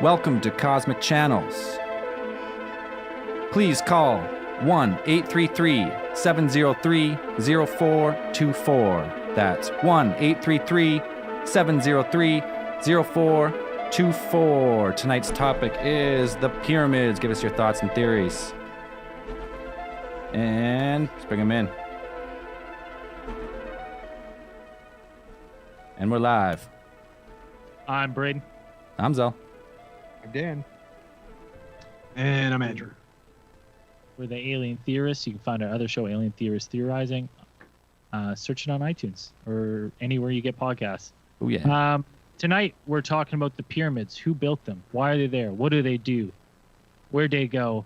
Welcome to Cosmic Channels. Please call 1-833-703-0424. That's 1-833-703-0424. Tonight's topic is the pyramids. Give us your thoughts and theories. And let's bring them in. And we're live. I'm Braden. I'm Zell. I'm Dan. And I'm Andrew. We're the Alien Theorists. You can find our other show, Alien Theorists Theorizing. Search it on iTunes or anywhere you get podcasts. Oh, yeah. Tonight, we're talking about the pyramids. Who built them? Why are they there? What do they do? Where'd they go?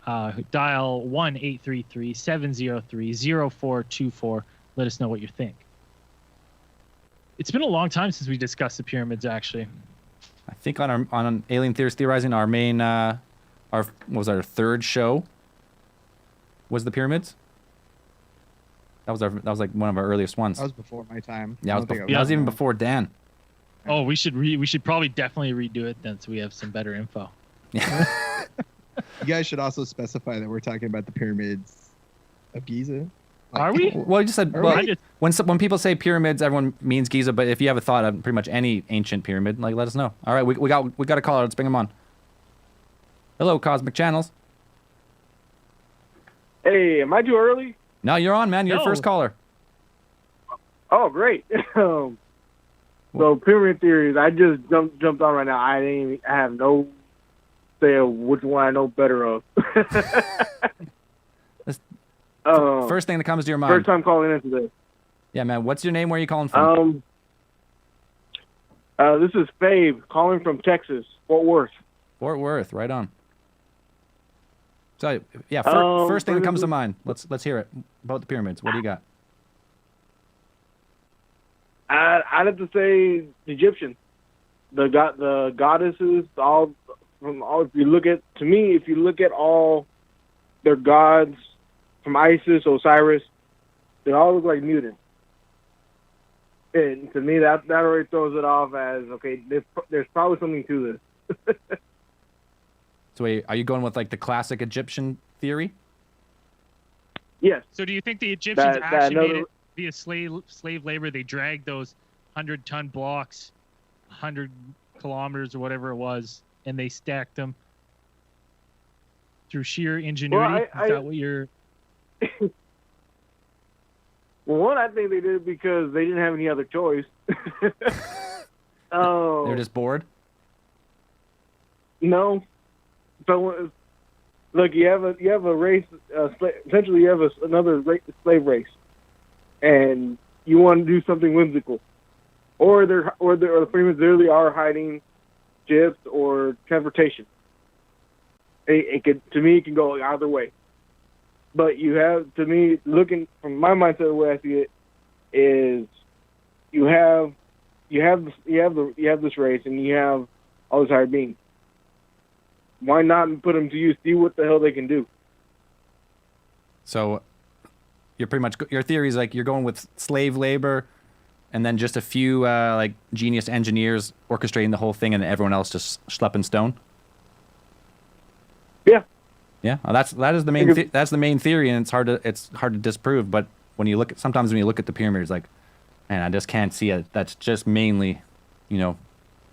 Dial 1-833-703-0424. Let us know what you think. It's been a long time since we discussed the pyramids, actually. I think on Alien Theorists Theorizing, our main, our third show was the pyramids. That was like one of our earliest ones. That was before my time. Yeah, that was even before Dan. Oh, we should probably definitely redo it then, so we have some better info. Yeah. You guys should also specify that we're talking about the pyramids of Giza. Are we? Well, you just said when people say pyramids, everyone means Giza. But if you have a thought of pretty much any ancient pyramid, like let us know. All right, we got a caller. Let's bring him on. Hello, Cosmic Channels. Hey, am I too early? No, you're on, man. You're the first caller. Oh, great. So pyramid theories, I just jumped on right now. I have no say of which one I know better of. First thing that comes to your mind. First time calling in today. Yeah, man. What's your name? Where are you calling from? This is Fave calling from Texas, Fort Worth. Fort Worth, right on. So yeah, first thing that comes to mind. Let's hear it about the pyramids. What do you got? I'd have to say the Egyptians, the goddesses, all. If you look at all their gods, from Isis, Osiris, they all look like mutants. And to me, that already throws it off as, okay, there's probably something to this. So wait, are you going with like the classic Egyptian theory? Yes. So do you think the Egyptians actually made it via slave labor? They dragged those 100-ton blocks 100 kilometers or whatever it was, and they stacked them through sheer ingenuity? Is that what you're... Well, one, I think they did it because they didn't have any other choice. They're just bored? No. So, look, you have a race. Essentially, you have another slave race, and you want to do something whimsical, or the pyramids literally are hiding ships or transportation. It can go either way. But you have, to me, looking from my mindset, the way I see it is, you have this race, and you have all these higher beings. Why not put them to use? See what the hell they can do. So, you're pretty much, your theory is like you're going with slave labor, and then just a few like genius engineers orchestrating the whole thing, and everyone else just schlepping stone. Yeah. Yeah, well, that's the main theory, and it's hard to disprove. But sometimes when you look at the pyramids, like, man, I just can't see it. That's just mainly,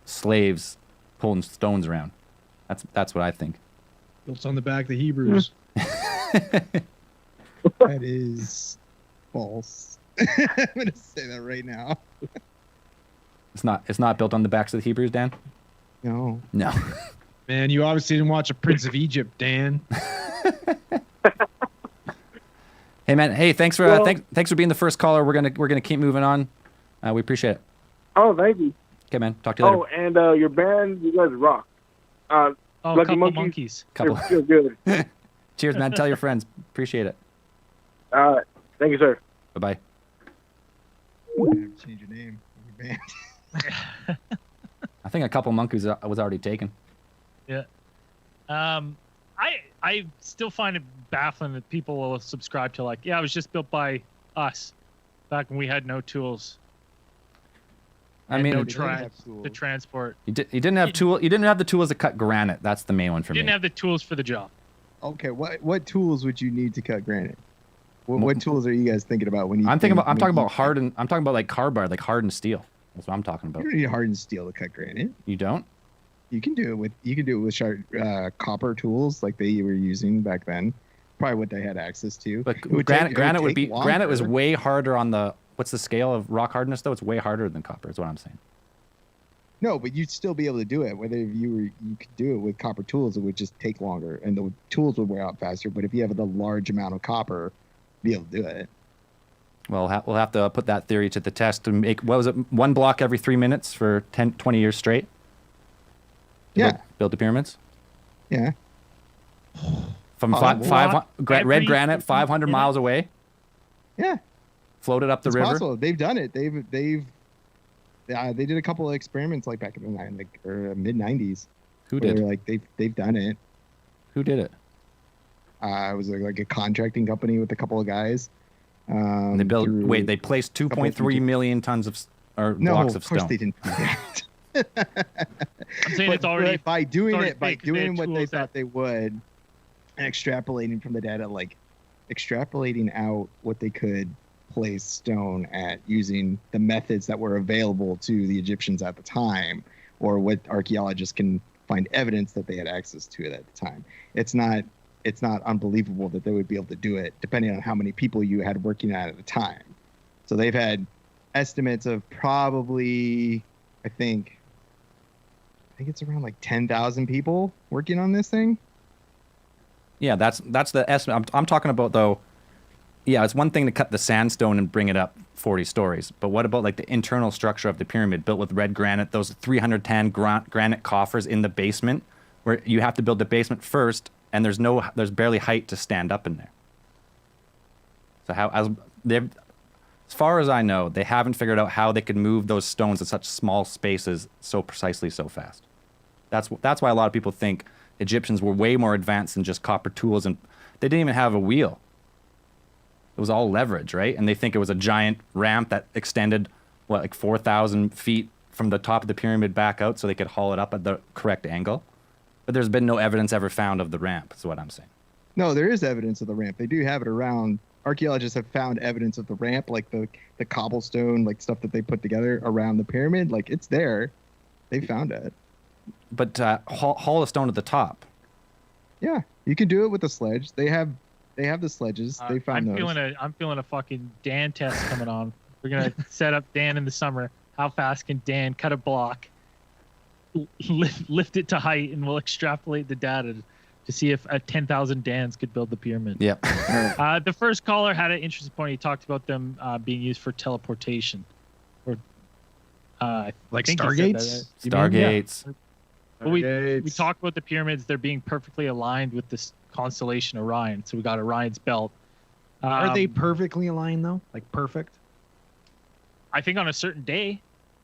slaves pulling stones around. That's what I think. Built on the back of the Hebrews. That is false. I'm gonna say that right now. It's not built on the backs of the Hebrews, Dan. No. Man, you obviously didn't watch A Prince of Egypt, Dan. Hey, man. Hey, thanks for being the first caller. We're gonna keep moving on. We appreciate it. Oh, thank you. Okay, man. Talk to you later. Oh, and your band, you guys rock. Lucky monkeys. Couple. Feel good. Cheers, man. Tell your friends. Appreciate it. All right. Thank you, sir. Bye-bye. Change your name. Your band. I think a couple monkeys was already taken. Yeah. I still find it baffling that people will subscribe to, like, yeah, it was just built by us back when we had no tools. I and mean, no They didn't have tools. to transport. you didn't have tool. You didn't have the tools to cut granite. That's the main one for You me. didn't have the tools for the job. Okay, what tools would you need to cut granite? What tools are you guys thinking about when you? I'm talking about you- hardened. I'm talking about like carbide, like hardened steel. That's what I'm talking You about. don't need hardened steel to cut granite. You don't? You can do it with sharp copper tools like they were using back then. Probably what they had access to. But It would take- granite it would be take granite was longer. way harder on the what's the scale of rock hardness though? It's way harder than copper. Is what I'm saying. No, but you'd still be able to do it. Whether you could do it with copper tools, it would just take longer, and the tools would wear out faster. But if you have the large amount of copper, be able to do it. Well, we'll have to put that theory to the test and make what was it? One block every 3 minutes for 10, 20 years straight. To Yeah. build the pyramids. Yeah. From Possible. red Every granite 500 minute? miles away, Yeah. floated up the It's river. possible. They've done it. They did a couple of experiments like back in the mid '90s. Who Where did? they're like they've done it. Who did it? It was like a contracting company with a couple of guys. They built. through- They placed couple of 2.3 million tons of blocks of of course stone. they didn't do that. I'm saying it's already. by doing already it, by fake 'cause they had doing what they tools that- thought they would, and extrapolating from the data, like extrapolating out what they could place stone at using the methods that were available to the Egyptians at the time, or what archaeologists can find evidence that they had access to it at the time. It's not unbelievable that they would be able to do it, depending on how many people you had working at it at the time. So they've had estimates of probably, I think it's around like 10,000 people working on this thing. Yeah, that's the estimate. I'm talking about though. Yeah, it's one thing to cut the sandstone and bring it up 40 stories, but what about like the internal structure of the pyramid built with red granite? Those 310 granite coffers in the basement, where you have to build the basement first, and there's barely height to stand up in there. So as far as I know, they haven't figured out how they could move those stones in such small spaces so precisely so fast. That's why a lot of people think Egyptians were way more advanced than just copper tools, and they didn't even have a wheel. It was all leverage, right? And they think it was a giant ramp that extended, like 4,000 feet from the top of the pyramid back out so they could haul it up at the correct angle. But there's been no evidence ever found of the ramp, is what I'm saying. No, there is evidence of the ramp. They do have it around. Archaeologists have found evidence of the ramp, like the cobblestone, like stuff that they put together around the pyramid. Like it's there. They found it. But haul a stone to the top. Yeah, you can do it with a sledge. They have the sledges. They found those. I'm feeling a fucking Dan test coming on. We're gonna set up Dan in the summer. How fast can Dan cut a block, lift it to height, and we'll extrapolate the data to see if 10,000 Dans could build the pyramid. Yep. The first caller had an interesting point. He talked about them being used for teleportation, or I Like think he said that, Stargates? right? Stargates. Well, we talked about the pyramids. They're being perfectly aligned with this constellation Orion. So we got Orion's belt. Are they perfectly aligned though? Like perfect? I think on a certain day,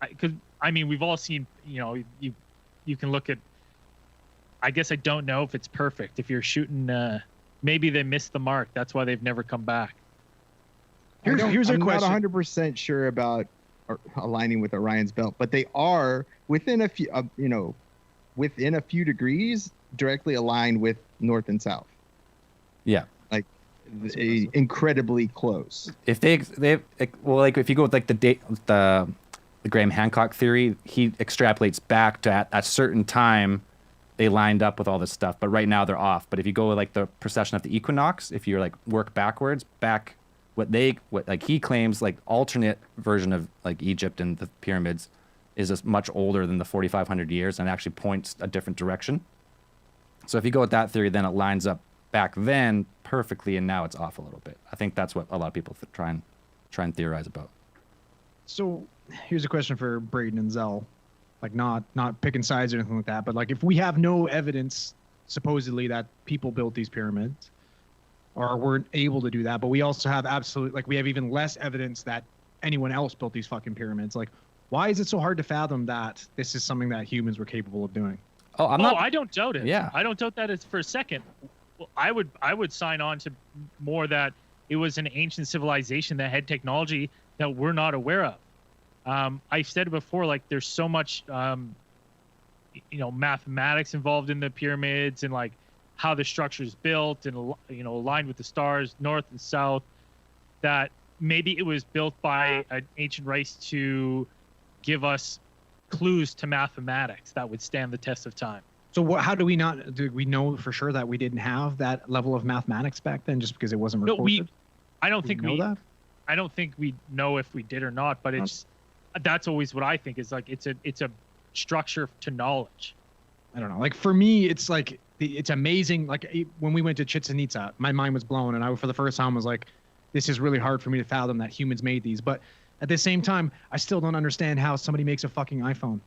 because I mean we've all seen. You can look at. I guess I don't know if it's perfect. If you're shooting, maybe they missed the mark. That's why they've never come back. Here's a I'm question. not 100% sure about aligning with Orion's belt, but they are within a few, within a few degrees, directly aligned with north and south. Yeah. Like incredibly close. If like if you go with like the Graham Hancock theory, he extrapolates back to at a certain time they lined up with all this stuff, but right now they're off. But if you go with like the precession of the equinox, if you're like work backwards, what like he claims like alternate version of like Egypt and the pyramids is just much older than the 4,500 years and actually points a different direction. So if you go with that theory, then it lines up back then perfectly, and now it's off a little bit. I think that's what a lot of people try and theorize about. So here's a question for Braden and Zell. Like not picking sides or anything like that, but like if we have no evidence supposedly that people built these pyramids or weren't able to do that, but we also have we have even less evidence that anyone else built these fucking pyramids. Like, why is it so hard to fathom that this is something that humans were capable of doing? Oh, I don't doubt it. Yeah. I don't doubt that for a second. Well, I would sign on to more that it was an ancient civilization that had technology that we're not aware of. I've said it before, like there's so much, mathematics involved in the pyramids and like how the structure is built and, aligned with the stars, north and south, that maybe it was built by an ancient race to give us clues to mathematics that would stand the test of time. So how do we know for sure that we didn't have that level of mathematics back then just because it wasn't recorded? I don't think we know that. I don't think we know if we did or not, but that's always what I think is like it's a structure to knowledge. I don't know. Like for me, it's like it's amazing. Like when we went to Chichen Itza, my mind was blown, and I for the first time was like, this is really hard for me to fathom that humans made these. But at the same time, I still don't understand how somebody makes a fucking iPhone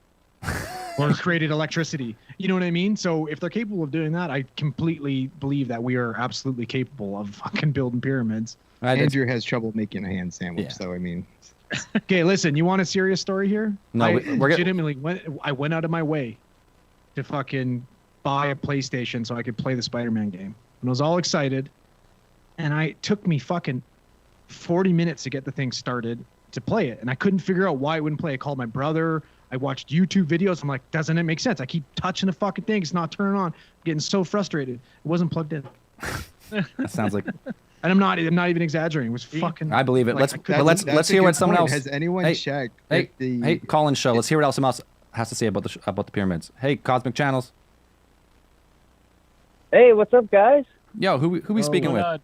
or created electricity. You know what I mean? So if they're capable of doing that, I completely believe that we are absolutely capable of fucking building pyramids. Andrew has trouble making a hand sandwich, Yeah. so I mean. Okay, listen, you want a serious story here? No, I we're legitimately went out of my way to fucking buy a PlayStation so I could play the Spider-Man game. And I was all excited. And it took me fucking 40 minutes to get the thing started to play it. And I couldn't figure out why it wouldn't play. I called my brother. I watched YouTube videos. I'm like, doesn't it make sense? I keep touching the fucking thing. It's not turning on. I'm getting so frustrated. It wasn't plugged in. That sounds like. And I'm not even exaggerating. It was fucking. I believe it. Like, Let's hear what someone else. Has anyone Hey, checked? Hey, if the, hey, Colin show. Let's hear what someone else has to say about the pyramids. Hey, Cosmic Channels. Hey, what's up, guys? Yo, who we speaking with?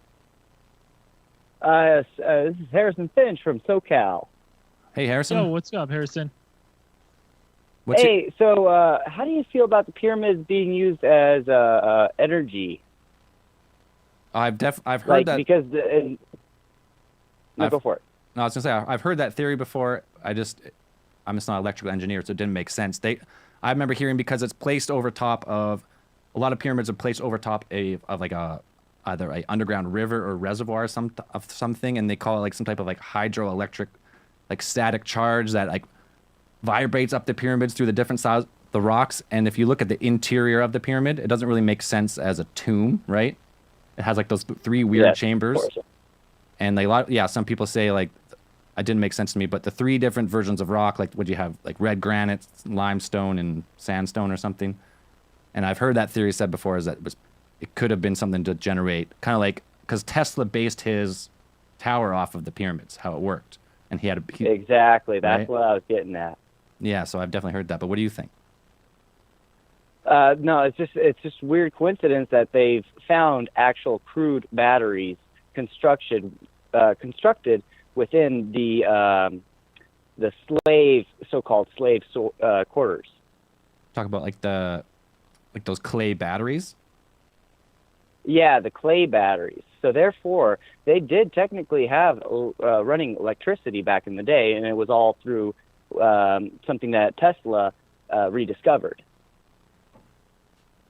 This is Harrison Finch from SoCal. Hey, Harrison. Yo, what's up, Harrison? So how do you feel about the pyramids being used as energy? I've heard Like, that. because go for it. No, I was gonna say I've heard that theory before. I'm just not an electrical engineer, so it didn't make sense. I remember hearing because it's placed over top of a lot of pyramids are placed over top of like either a underground river or reservoir of something, and they call it like some type of like hydroelectric, like static charge that like vibrates up the pyramids through the different sides the rocks. And if you look at the interior of the pyramid, it doesn't really make sense as a tomb, right? It has like those three weird chambers. And some people say like it didn't make sense to me, but the three different versions of rock, like what you have, like red granite, limestone, and sandstone or something. And I've heard that theory said before is that it could have been something to generate, kind of like, because Tesla based his tower off of the pyramids, how it worked. And Exactly. That's right? what I was getting at. Yeah, so I've definitely heard that. But what do you think? No, it's just weird coincidence that they've found actual crude batteries constructed within the so-called slave quarters. Talk about like those clay batteries. Yeah, the clay batteries. So therefore, they did technically have running electricity back in the day, and it was all through something that Tesla rediscovered.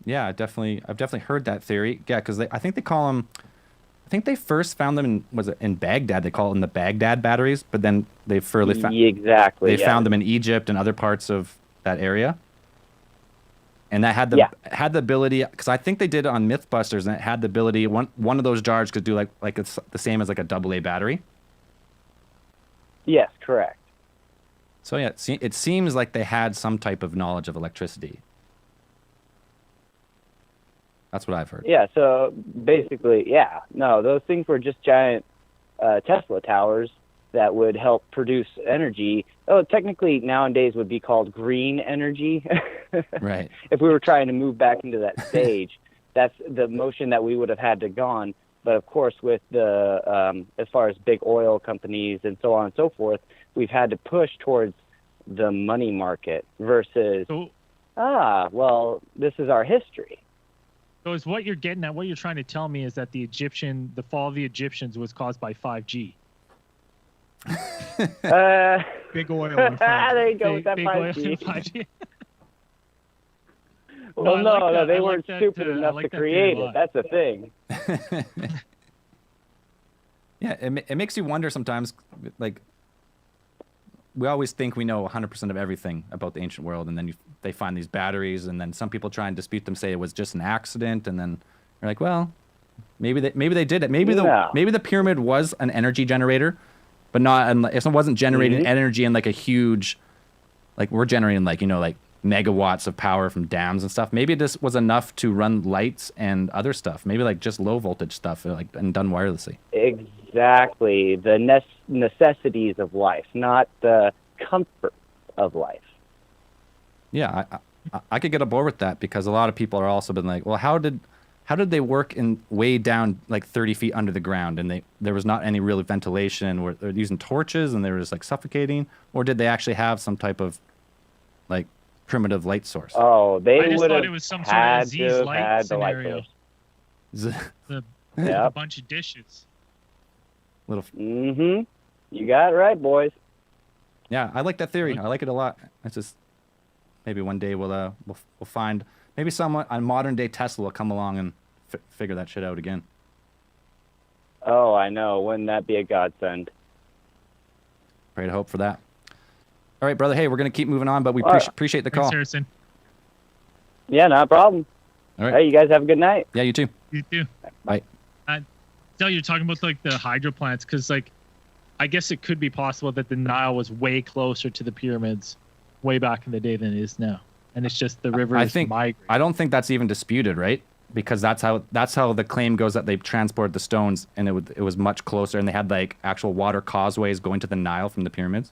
Yeah, I've definitely heard that theory. Yeah, because I think they call them. I think they first found them in Baghdad. They call them the Baghdad batteries, but then they found them in Egypt and other parts of that area. And that had the ability, because I think they did it on MythBusters, and it had the ability. One of those jars could do like it's the same as like a AA battery. Yes, correct. So yeah, it seems like they had some type of knowledge of electricity. That's what I've heard. Yeah, so basically, those things were just giant Tesla towers that would help produce energy. Oh, technically nowadays would be called green energy. Right. If we were trying to move back into that stage, that's the motion that we would have had to gone. But of course, with the as far as big oil companies and so on and so forth, we've had to push towards the money market versus this is our history. So is what you're getting at, what you're trying to tell me is that the fall of the Egyptians was caused by 5G. Big oil and 5G. There you go with that Big 5G. Well, no, they weren't stupid enough to create it. That's the thing. Yeah, it makes you wonder sometimes, like, we always think we know 100% of everything about the ancient world, and then they find these batteries, and then some people try and dispute them, say it was just an accident, and then you're like, well, maybe they did it. Maybe the pyramid was an energy generator, but not it wasn't generating Mhm. energy in like a huge, like we're generating like like megawatts of power from dams and stuff. Maybe this was enough to run lights and other stuff. Maybe like just low voltage stuff, like and done wirelessly. Exactly. The necessities of life, not the comfort of life. Yeah, I could get aboard with that because a lot of people are also been like, well, how did they work in way down like 30 feet under the ground and there was not any real ventilation? Were they using torches and they were just like suffocating, or did they actually have some type of like primitive light source? Oh, they I just would thought have it was some sort of had Aziz to have Light had the light scenario. source. The, Yep. a bunch of dishes. Little, Mm-hmm. You got it right, boys. yeah, I like that theory. I like it a lot. It's just maybe one day we'll find maybe someone on modern day Tesla will come along and figure that shit out again. Oh, I know. Wouldn't that be a godsend? Pray to hope for that. All right, brother. Hey, we're gonna keep moving on, but we All right. appreciate the Thanks, call. Harrison. Yeah, not a problem. All right. Hey, you guys have a good night. Yeah, you too. You too. Bye. Del, you're talking about like the hydro plants, because like, I guess it could be possible that the Nile was way closer to the pyramids, way back in the day than it is now, and it's just the river is migrating. I don't think that's even disputed, right? Because that's how the claim goes that they transported the stones, and it was much closer, and they had like actual water causeways going to the Nile from the pyramids.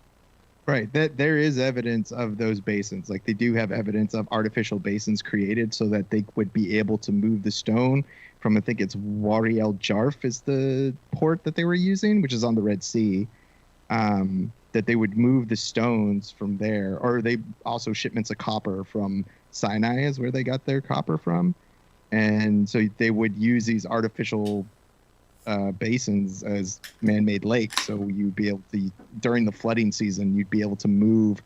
Right. That there is evidence of those basins. Like they do have evidence of artificial basins created so that they would be able to move the stone from, I think it's Wadi El Jarf is the port that they were using, which is on the Red Sea. That they would move the stones from there, or they also shipments of copper from Sinai is where they got their copper from, and so they would use these artificial basins as man-made lakes. So you'd be able to, during the flooding season, you'd be able to move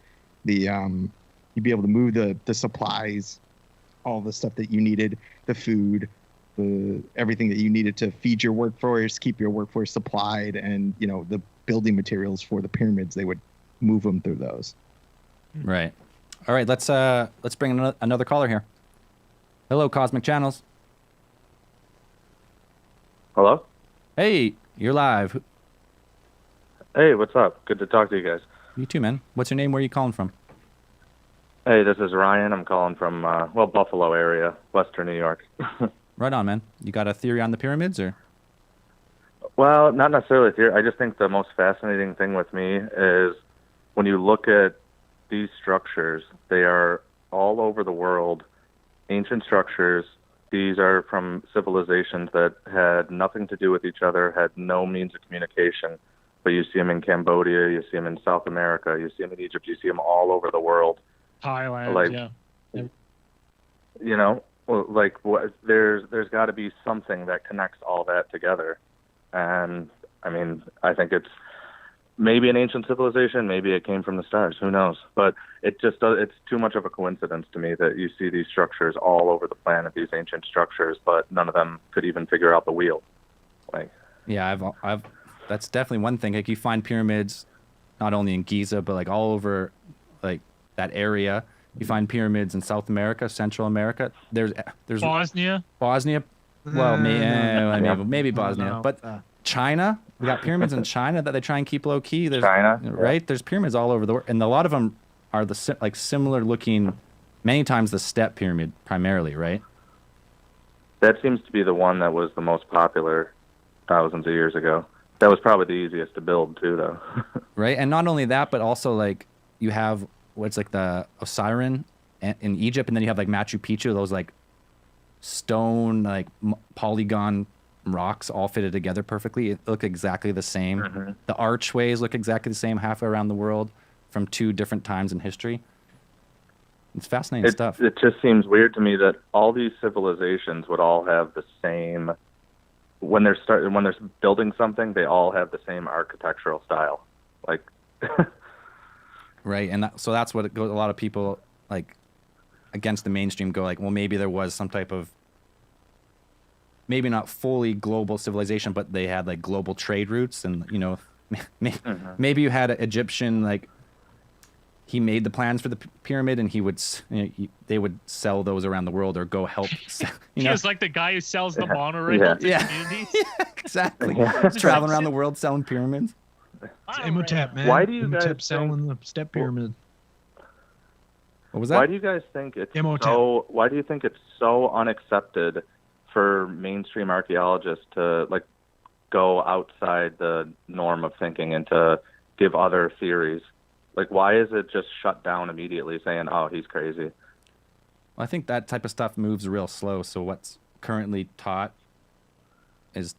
the supplies, all the stuff that you needed, the food, everything that you needed to feed your workforce, keep your workforce supplied, and the building materials for the pyramids. They would move them through those. Right. All right. Let's bring another caller here. Hello, Cosmic Channels. Hello? Hey, you're live. Hey, what's up? Good to talk to you guys. You too, man. What's your name? Where are you calling from? Hey, this is Ryan. I'm calling from, Buffalo area, Western New York. Right on, man. You got a theory on the pyramids, or? Well, not necessarily theory. I just think the most fascinating thing with me is when you look at these structures, they are all over the world, ancient structures. These are from civilizations that had nothing to do with each other, had no means of communication. But you see them in Cambodia, you see them in South America, you see them in Egypt, you see them all over the world. Thailand, yeah. There's got to be something that connects all that together. And I mean, I think it's maybe an ancient civilization, maybe it came from the stars, who knows? But it's too much of a coincidence to me that you see these structures all over the planet, these ancient structures, but none of them could even figure out the wheel. Yeah, I've that's definitely one thing. Like you find pyramids not only in Giza, but like all over like that area. You find pyramids in South America, Central America. There's Bosnia. Well, maybe Bosnia, no. but China. We got pyramids in China that they try and keep low key. There's, China, right? There's pyramids all over the world, and a lot of them are similar looking. Many times the step pyramid, primarily, right? That seems to be the one that was the most popular thousands of years ago. That was probably the easiest to build too, though. Right, and not only that, but also like you have what's like the Osiris in Egypt, and then you have like Machu Picchu, those like stone like polygon rocks all fitted together perfectly. It look exactly the same. Mm-hmm. The archways look exactly the same halfway around the world from two different times in history. It's fascinating stuff. It just seems weird to me that all these civilizations would all have the same. When they're building something, they all have the same architectural style. Like, right, and so that's what it goes. A lot of people like against the mainstream go like, well, maybe there was some type of maybe not fully global civilization, but they had like global trade routes, and maybe you had an Egyptian like. He made the plans for the pyramid, and he would, they would sell those around the world or go help. He was like the guy who sells the monorail to communities. Yeah, exactly. Just traveling around the world selling pyramids. It's Wow, Imhotep, man. Why do you guys Imhotep selling the step pyramid. What was that? Why do you guys think it's Imhotep. so? Why do you think it's so unaccepted for mainstream archaeologists to like go outside the norm of thinking and to give other theories? Like, why is it just shut down immediately, saying, "Oh, he's crazy"? Well, I think that type of stuff moves real slow. So what's currently taught is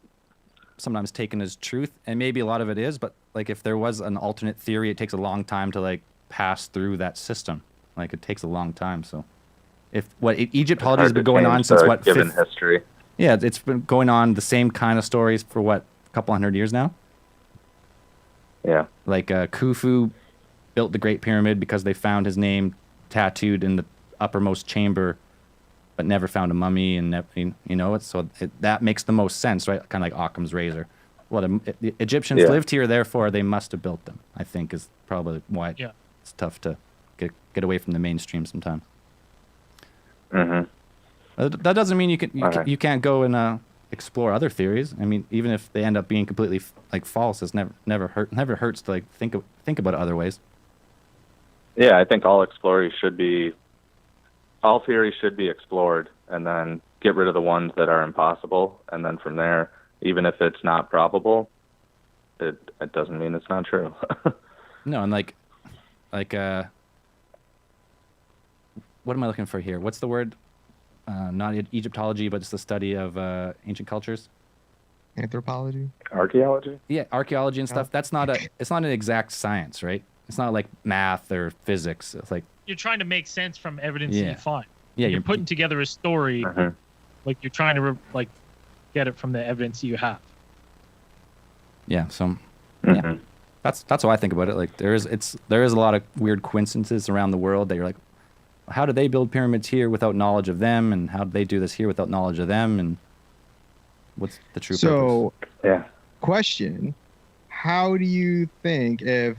sometimes taken as truth, and maybe a lot of it is. But like, if there was an alternate theory, it takes a long time to like pass through that system. Like, it takes a long time. So, if what Egyptology has been going on since what given history? Yeah, it's been going on the same kind of stories for what, a couple hundred years now. Yeah. Like Khufu built the Great Pyramid because they found his name tattooed in the uppermost chamber, but never found a mummy, and that makes the most sense, right? Kind of like Occam's razor. Well, the Egyptians lived here, therefore they must have built them. I think is probably why it's tough to get away from the mainstream sometimes. Mm-hmm. That doesn't mean you can't go and explore other theories. I mean, even if they end up being completely false, it's never hurts to like think about other ways. Yeah, I think all theories should be explored, and then get rid of the ones that are impossible, and then from there, even if it's not probable, it doesn't mean it's not true. No, and like what am I looking for here? What's the word? Not Egyptology, but it's the study of ancient cultures. Anthropology. Archaeology. Yeah, archaeology and stuff. It's not an exact science, right? It's not like math or physics. It's like You're trying to make sense from evidence that you find. Yeah, You're putting together a story, like you're trying to get it from the evidence that you have. Yeah, so yeah, that's how I think about it. Like there is a lot of weird coincidences around the world that you're like, how did they build pyramids here without knowledge of them, and how did they do this here without knowledge of them, and what's the true purpose? Question: how do you think if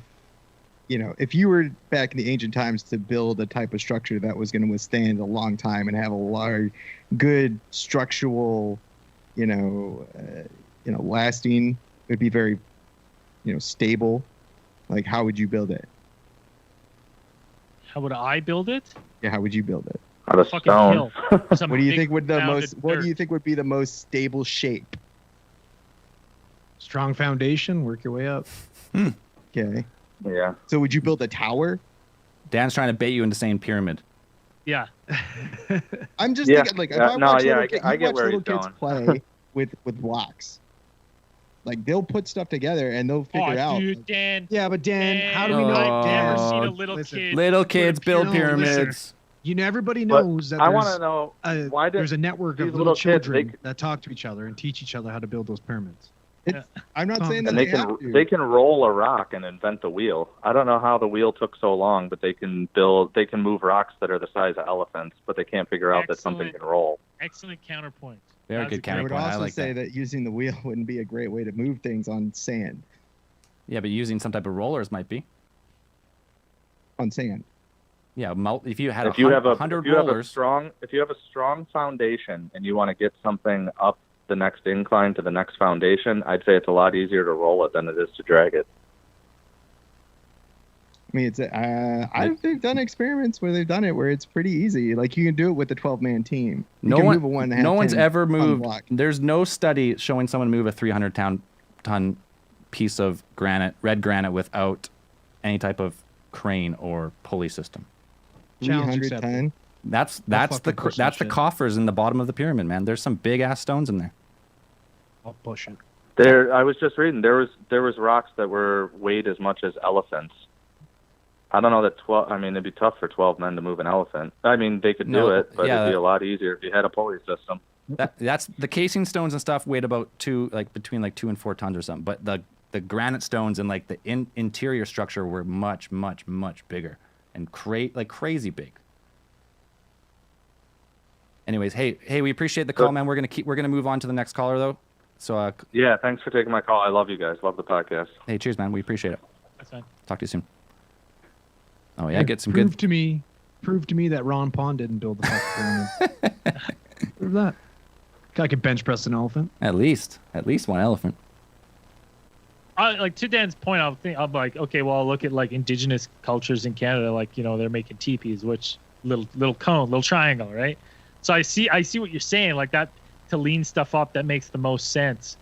you were back in the ancient times to build a type of structure that was going to withstand a long time and have a large, good structural, lasting, it would be very, stable. Like, how would you build it? How would I build it? Yeah, how would you build it? Out of Fucking stone. hill. Some What do you big think would What do you dirt. think would be the most stable shape? Strong foundation, work your way up. Okay. Yeah. So would you build a tower? Dan's trying to bait you into saying pyramid. Yeah. I'm just thinking, like, if I watch little he's kids going. play with blocks, like they'll put stuff together and they'll figure out. Dude, Dan. Yeah, but Dan, how do Dan, we know? I've never Oh, seen a little listen. kid. Little kids build pyramid. pyramids. Everybody But knows that I want to know why there's a network these of little kids, children that talk to each other and teach each other how to build those pyramids. I'm not saying that and they can roll a rock and invent the wheel. I don't know how the wheel took so long, but they can move rocks that are the size of elephants, but they can't figure out that something can roll. Excellent counterpoint. Very That was good a great counterpoint. I would I also like say that. that using the wheel wouldn't be a great way to move things on sand. Yeah, but using some type of rollers might be. On sand. Yeah, if you had If you have 100 rollers. if you have a strong foundation and you want to get something up the next incline to the next foundation, I'd say it's a lot easier to roll it than it is to drag it. I mean, they've done experiments where they've done it where it's pretty easy. Like you can do it with a 12-man team. No one's ever moved. There's no study showing someone move a 300-ton piece of red granite without any type of crane or pulley system. 300 ton. That's the coffers in the bottom of the pyramid, man. There's some big ass stones in there. I'll push it. I was just reading there was rocks that were weighed as much as elephants. I don't know that 12. I mean, it'd be tough for 12 men to move an elephant. I mean, they could do it, but it'd be a lot easier if you had a pulley system. That's the casing stones and stuff weighed about between 2 and 4 tons or something. But the granite stones and like the interior structure were much, much, much bigger and crazy big. Anyways, hey, we appreciate the call, man. We're gonna move on to the next caller though. So yeah, thanks for taking my call. I love you guys. Love the podcast. Hey, cheers, man. We appreciate it. That's fine. Talk to you soon. Oh yeah, get some good. Prove to me that Ron Pond didn't build the fucking pyramid. Prove that. Guy can bench press an elephant. At least one elephant. like to Dan's point, I'm like, okay, well, I'll look at like indigenous cultures in Canada, like they're making teepees, which little cone, little triangle, right? So I see what you're saying, like that to lean stuff up. That makes the most sense.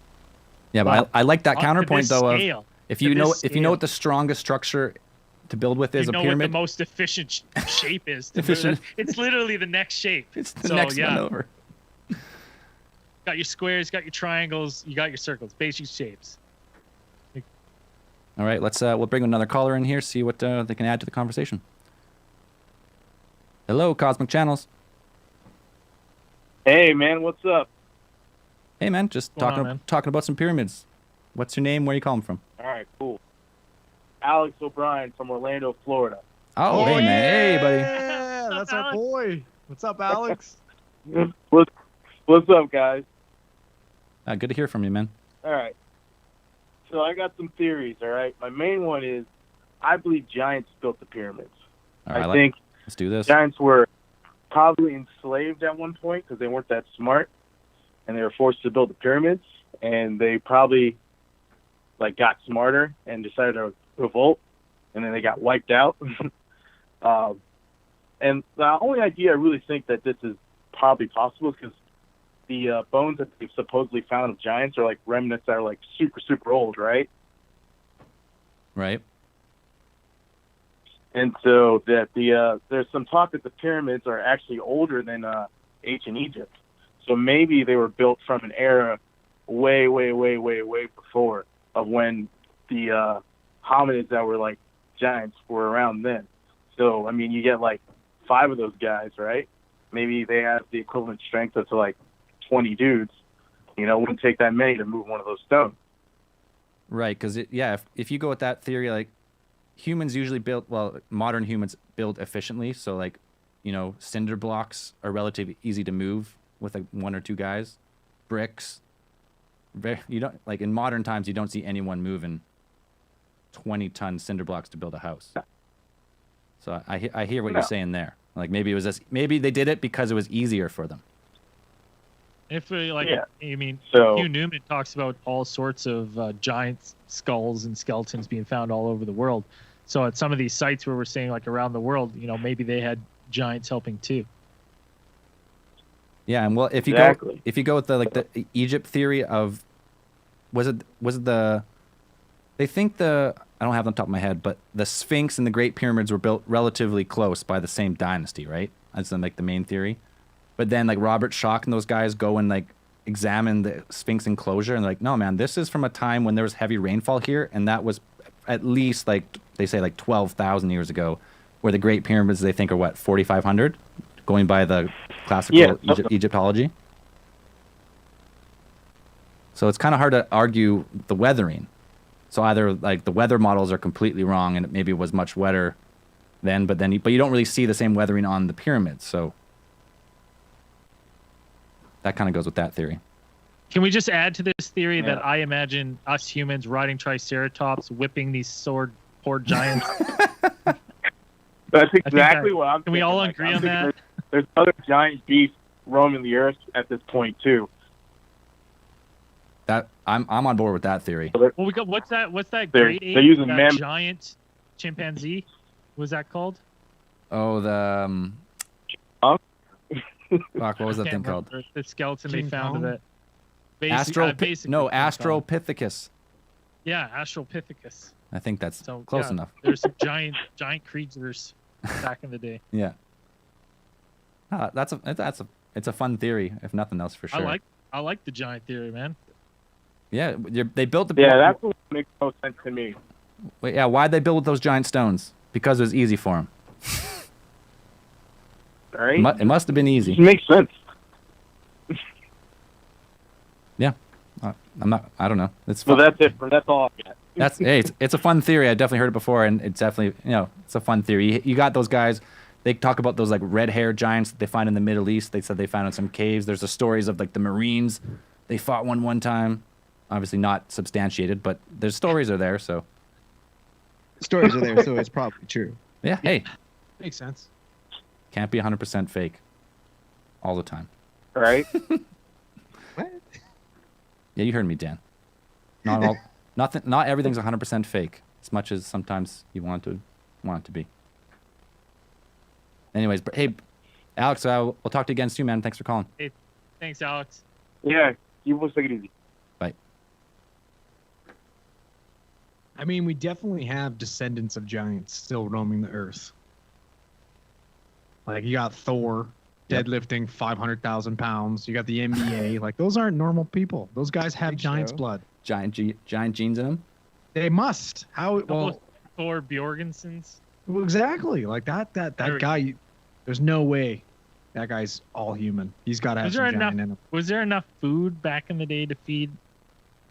Yeah, but I like that counterpoint though. Scale, if you know what the strongest structure to build with is a pyramid. What the most efficient shape is. It's literally the next shape. It's the next one over. Got your squares, got your triangles, you got your circles, basic shapes. All right, we'll bring another caller in here, see what they can add to the conversation. Hello, Cosmic Channels. Hey, man, what's up? Hey, man, just talking about some pyramids. What's your name? Where are you calling from? All right, cool. Alex O'Brien from Orlando, Florida. Oh, hey, man. Hey, buddy. Yeah, that's our boy. What's up, Alex? What's up, guys? Good to hear from you, man. All right. So I got some theories, all right? My main one is I believe giants built the pyramids. All right, I think let's do this. Giants were probably enslaved at one point because they weren't that smart, and they were forced to build the pyramids, and they probably got smarter and decided to revolt, and then they got wiped out. And the only idea I really think that this is probably possible is because the bones that they've supposedly found of giants are remnants that are super, super old, right? Right. And so that there's some talk that the pyramids are actually older than ancient Egypt. So maybe they were built from an era way, way, way, way, way before of when the hominids that were giants were around then. So, I mean, you get 5 of those guys, right? Maybe they have the equivalent strength of 20 dudes. It wouldn't take that many to move one of those stones. Right, because if you go with that theory, humans usually modern humans build efficiently. So cinder blocks are relatively easy to move with 1 or 2 guys. Bricks, you don't in modern times you don't see anyone moving 20-ton cinder blocks to build a house. So I hear what you're saying there. Maybe it was maybe they did it because it was easier for them. If Hugh Newman talks about all sorts of giant skulls and skeletons being found all over the world. So at some of these sites where we're saying around the world, maybe they had giants helping too. Yeah, and if you go with the Egypt theory of was it they think I don't have it on top of my head, but the Sphinx and the Great Pyramids were built relatively close by the same dynasty, right? That's the main theory. But then Robert Schoch and those guys go and examine the Sphinx enclosure and no, man, this is from a time when there was heavy rainfall here, and that was at least they say 12,000 years ago, where the Great Pyramids they think are what 4,500, going by the classical Egyptology. So it's kind of hard to argue the weathering. So either the weather models are completely wrong and maybe it was much wetter then, but you don't really see the same weathering on the pyramids. So that kind of goes with that theory. Can we just add to this theory that I imagine us humans riding triceratops, whipping these poor giants? That's exactly what I'm thinking. Can we all agree on that? There's other giant beasts roaming the earth at this point too. That I'm on board with that theory. Well, we got what's that great ape? They're using that giant chimpanzee. What was that called? Oh, the fuck, what was that thing called? The skeleton they found of it. Astropithecus. Yeah, Astropithecus. I think that's close enough. There's some giant creatures back in the day. Yeah. It's a fun theory, if nothing else, for sure. I like the giant theory, man. Yeah, they built the. Yeah, that's what makes no sense to me. Wait, yeah, why'd they build those giant stones? Because it was easy for them. Right? It must have been easy. It makes sense. Yeah, I don't know. It's fun. So that's it. That's all I got. It's a fun theory. I definitely heard it before, and it's definitely it's a fun theory. You got those guys. They talk about those red-haired giants that they find in the Middle East. They said they found in some caves. There's the stories of the Marines. They fought one time. Obviously not substantiated, but their stories are there. So stories are there, so it's probably true. Yeah. Hey, makes sense. Can't be 100% fake all the time. Right? What? Yeah, you heard me, Dan. Not Not everything's 100% fake, as much as sometimes you want it to be. Anyways, but hey, Alex, we'll talk to you again soon, man. Thanks for calling. Hey, thanks, Alex. Yeah, you will take it easy. Bye. I mean, we definitely have descendants of giants still roaming the earth. Like, you got Thor deadlifting 500,000 pounds. You got the NBA. Like, those aren't normal people. Those guys have giant's blood. Giant genes in them. They must. How? Well, Thor Bjorgensen's. well, exactly. Like that guy. There's no way that guy's all human. He's got to have some giant in him. Was there enough food back in the day to feed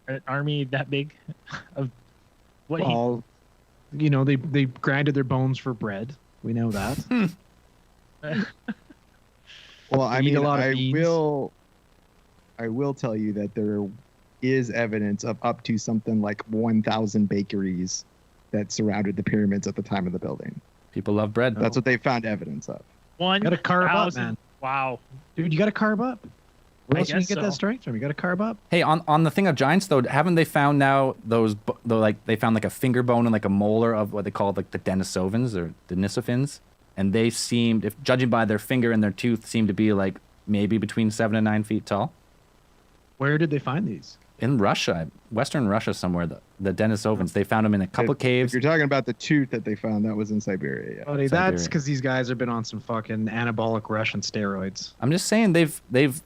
an army that big? Of what? Well, you know, they grinded their bones for bread. We know that. Well, I Eat mean, a lot of beans. I will tell you that there is evidence of up to something like 1,000 bakeries that surrounded the pyramids at the time of the building. People love bread. That's what they found evidence of. You gotta carb up, man. Wow. Dude, you gotta carb up. Where I else can you guess get that so. strength from? You gotta carb up. Hey, on the thing of giants though, haven't they found now they found like a finger bone and like a molar of what they call like the Denisovans or Denisovans, and they seemed, if judging by their finger and their tooth, seemed to be like maybe between 7 and 9 feet tall. Where did they find these? In Russia, Western Russia somewhere, the Denisovans, they found them in a couple If caves. you're talking about the tooth that they found, that was in Siberia. Yeah. Buddy, Siberia. that's because these guys have been on some fucking anabolic Russian steroids. I'm just saying we That's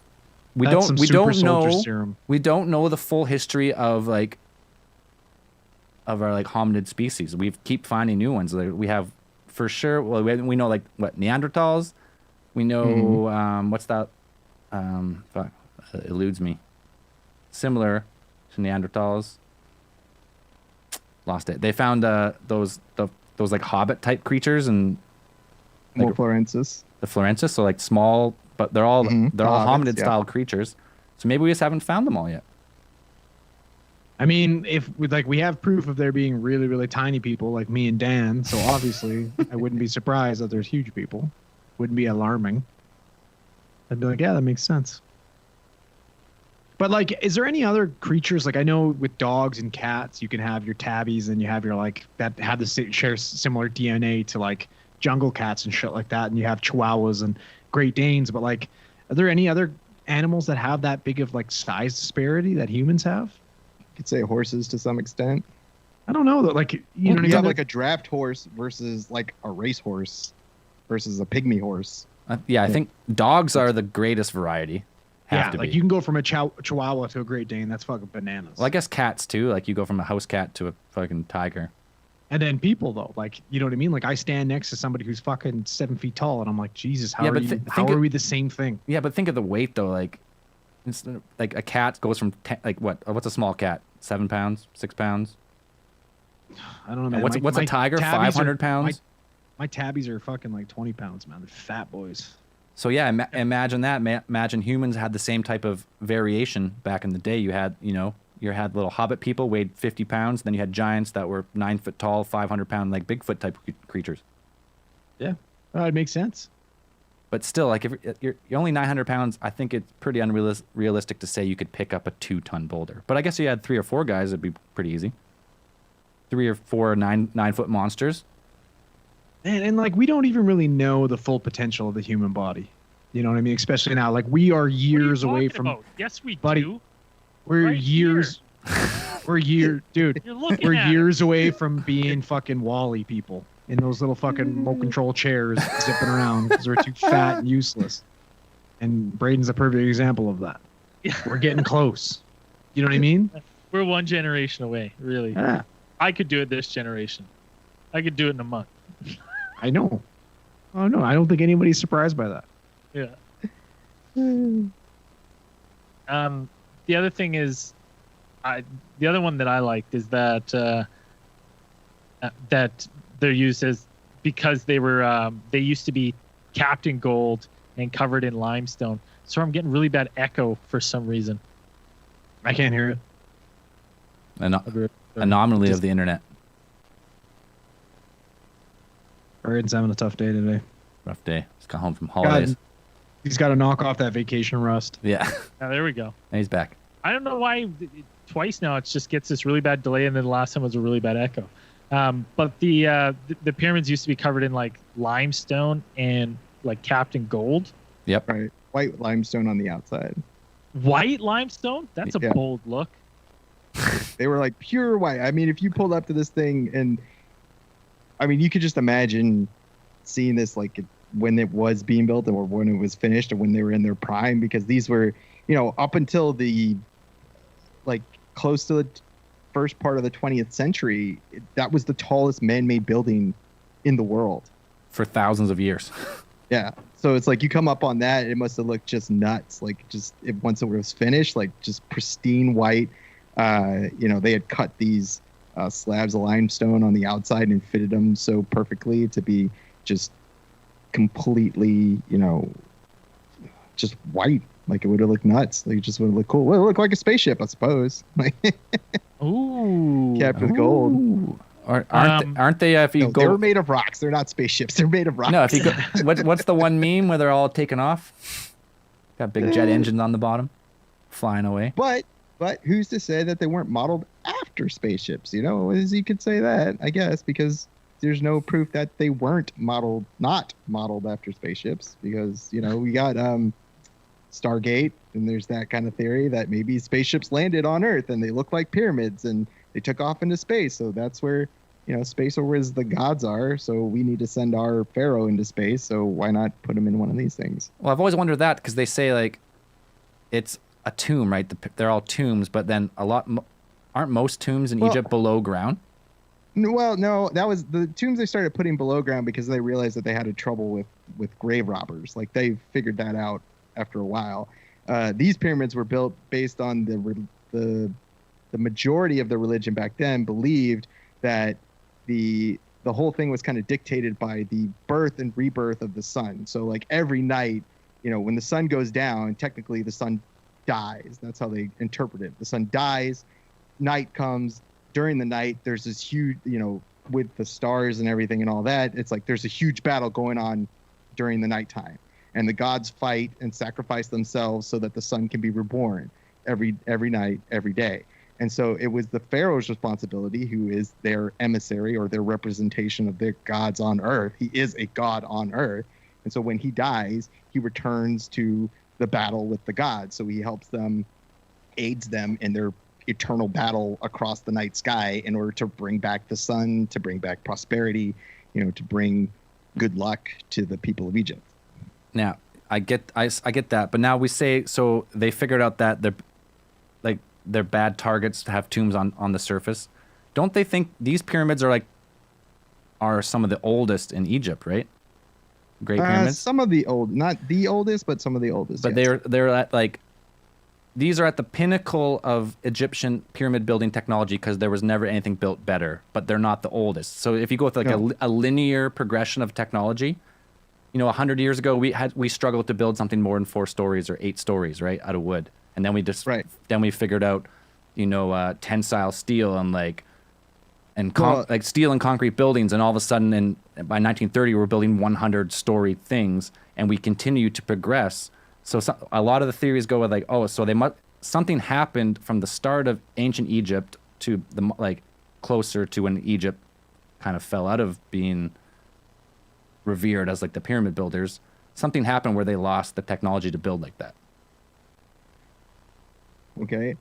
some don't super soldier know serum. we don't know the full history of our hominid species. We keep finding new ones. Like, we have for sure. Well, we know like what Neanderthals. We know what's that? Fuck, it eludes me. Similar to Neanderthals. Lost it. They found those like hobbit type creatures and like, Florensis. the Florensis, so like small, but they're all Mhm. hominid Hobbits, yeah. style creatures. So maybe we just haven't found them all yet. I mean, if we have proof of there being really, really tiny people like me and Dan, so obviously I wouldn't be surprised that there's huge people. Wouldn't be alarming. I'd be like, yeah, that makes sense. But like, is there any other creatures? Like, I know with dogs and cats, you can have your tabbies and you have your like that have the share similar DNA to like jungle cats and shit like that, and you have Chihuahuas and Great Danes. But like, are there any other animals that have that big of like size disparity that humans have? You could say horses to some extent. I don't know. Like, you know what I You mean? have like a draft horse versus like a race horse versus a pygmy horse. Yeah, I think dogs are the greatest variety. Have to like be. you can go from a Chihuahua to a Great Dane. That's fucking bananas. Well, I guess cats too. Like you go from a house cat to a fucking tiger. And then people though, like, you know what I mean? Like I stand next to somebody who's fucking 7 feet tall, and I'm like, Jesus, how Yeah, are but you? think How of- are we the same thing? Yeah, but think of the weight though. Like, like a cat goes from like what's a small cat? 7 pounds, 6 pounds. I don't know, man. What's a tiger? tabbies 500 pounds. My tabbies are fucking like 20 pounds, man. They're fat boys. So yeah, imagine that. Imagine humans had the same type of variation back in the day. You had had little hobbit people weighed 50 pounds. Then you had giants that were 9 foot tall, 500 pound, like Bigfoot type creatures. Yeah, it makes sense. But still, like if you're only 900 pounds, I think it's pretty unrealistic to say you could pick up a 2-ton boulder. But I guess if you had 3 or 4 guys, it'd be pretty easy. 3 or 4 9-foot monsters. And like, we don't even really know the full potential of the human body. You know what I mean? Especially now, like we are years What are you away talking from. about? Yes, we Buddy, do. We're Right years. Dude. You're looking We're at years away from being fucking Wall-E people in those little fucking remote control chairs zipping around because we're too fat and useless. And Braden's a perfect example of that. Yeah. We're getting close. You know what I mean? We're one generation away, really. Yeah, I could do it this generation. I could do it in a month. I know. Oh no, I don't think anybody's surprised by that. Yeah. The other thing is, the other one that I liked is that that they're used as because they were they used to be capped in gold and covered in limestone. So I'm getting really bad echo for some reason. I can't hear it. Anomaly of the internet. Braden's having a tough day today. Rough day. Just got home from holidays. He's got to knock off that vacation rust. Yeah. Now there we go. And he's back. I don't know why twice now. It just gets this really bad delay, and then the last time was a really bad echo. But the pyramids used to be covered in like limestone and like capped in gold. Yep. Right. White limestone on the outside. White limestone? That's a Yeah. bold look. They were like pure white. I mean, if you pulled up to this thing, and I mean, you could just imagine seeing this like when it was being built or when it was finished or when they were in their prime, because these were, up until the like close to the first part of the 20th century, that was the tallest man-made building in the world For thousands of years. Yeah. So it's like you come up on that, it must have looked just nuts. Like once it was finished, like just pristine white. They had cut these slabs of limestone on the outside and fitted them so perfectly to be just completely, just white. Like it would have looked nuts. Like it just would have looked cool. Well, it looked like a spaceship, I suppose. Like Ooh. capped with gold. Ooh. Aren't they? If you No, go, they were made of rocks. They're not spaceships. They're made of rocks. no, if you go, what's the one meme where they're all taken off? Got big jet engines on the bottom, flying away. But who's to say that they weren't modeled after spaceships? You could say that, I guess, because there's no proof that they weren't not modeled after spaceships. Because we got Stargate, and there's that kind of theory that maybe spaceships landed on Earth and they look like pyramids and they took off into space. So that's where space or where the gods are. So we need to send our pharaoh into space. So why not put him in one of these things? Well, I've always wondered that because they say like it's a tomb, right? They're all tombs, but then aren't most tombs in Egypt below ground? Well, no, that was the tombs they started putting below ground because they realized that they had a trouble with grave robbers. Like they figured that out after a while. These pyramids were built based on the majority of the religion back then believed that the whole thing was kind of dictated by the birth and rebirth of the sun. So like every night, when the sun goes down, technically the sun dies. That's how they interpret it. The sun dies, night comes. During the night, there's this huge, with the stars and everything and all that, it's like there's a huge battle going on during the nighttime. And the gods fight and sacrifice themselves so that the sun can be reborn every night, every day. And so it was the pharaoh's responsibility, who is their emissary or their representation of their gods on earth. He is a god on earth. And so when he dies, he returns to the battle with the gods. So he helps them, aids them in their eternal battle across the night sky in order to bring back the sun, to bring back prosperity, to bring good luck to the people of Egypt. Now, I get that, but now we say so they figured out that they're bad targets to have tombs on the surface. Don't they think these pyramids are some of the oldest in Egypt, right? Great Pyramids. Some of the not the oldest, but some of the oldest. But yes. they're at these are at the pinnacle of Egyptian pyramid building technology because there was never anything built better. But they're not the oldest. So if you go with a linear progression of technology, 100 years ago we struggled to build something more than 4 stories or 8 stories, right, out of wood, and then we figured out, tensile steel and steel and concrete buildings, and all of a sudden by 1930 we're building 100-story things, and we continue to progress. So a lot of the theories go with something happened from the start of ancient Egypt to the closer to when Egypt kind of fell out of being revered as the pyramid builders. Something happened where they lost the technology to build like that. Okay.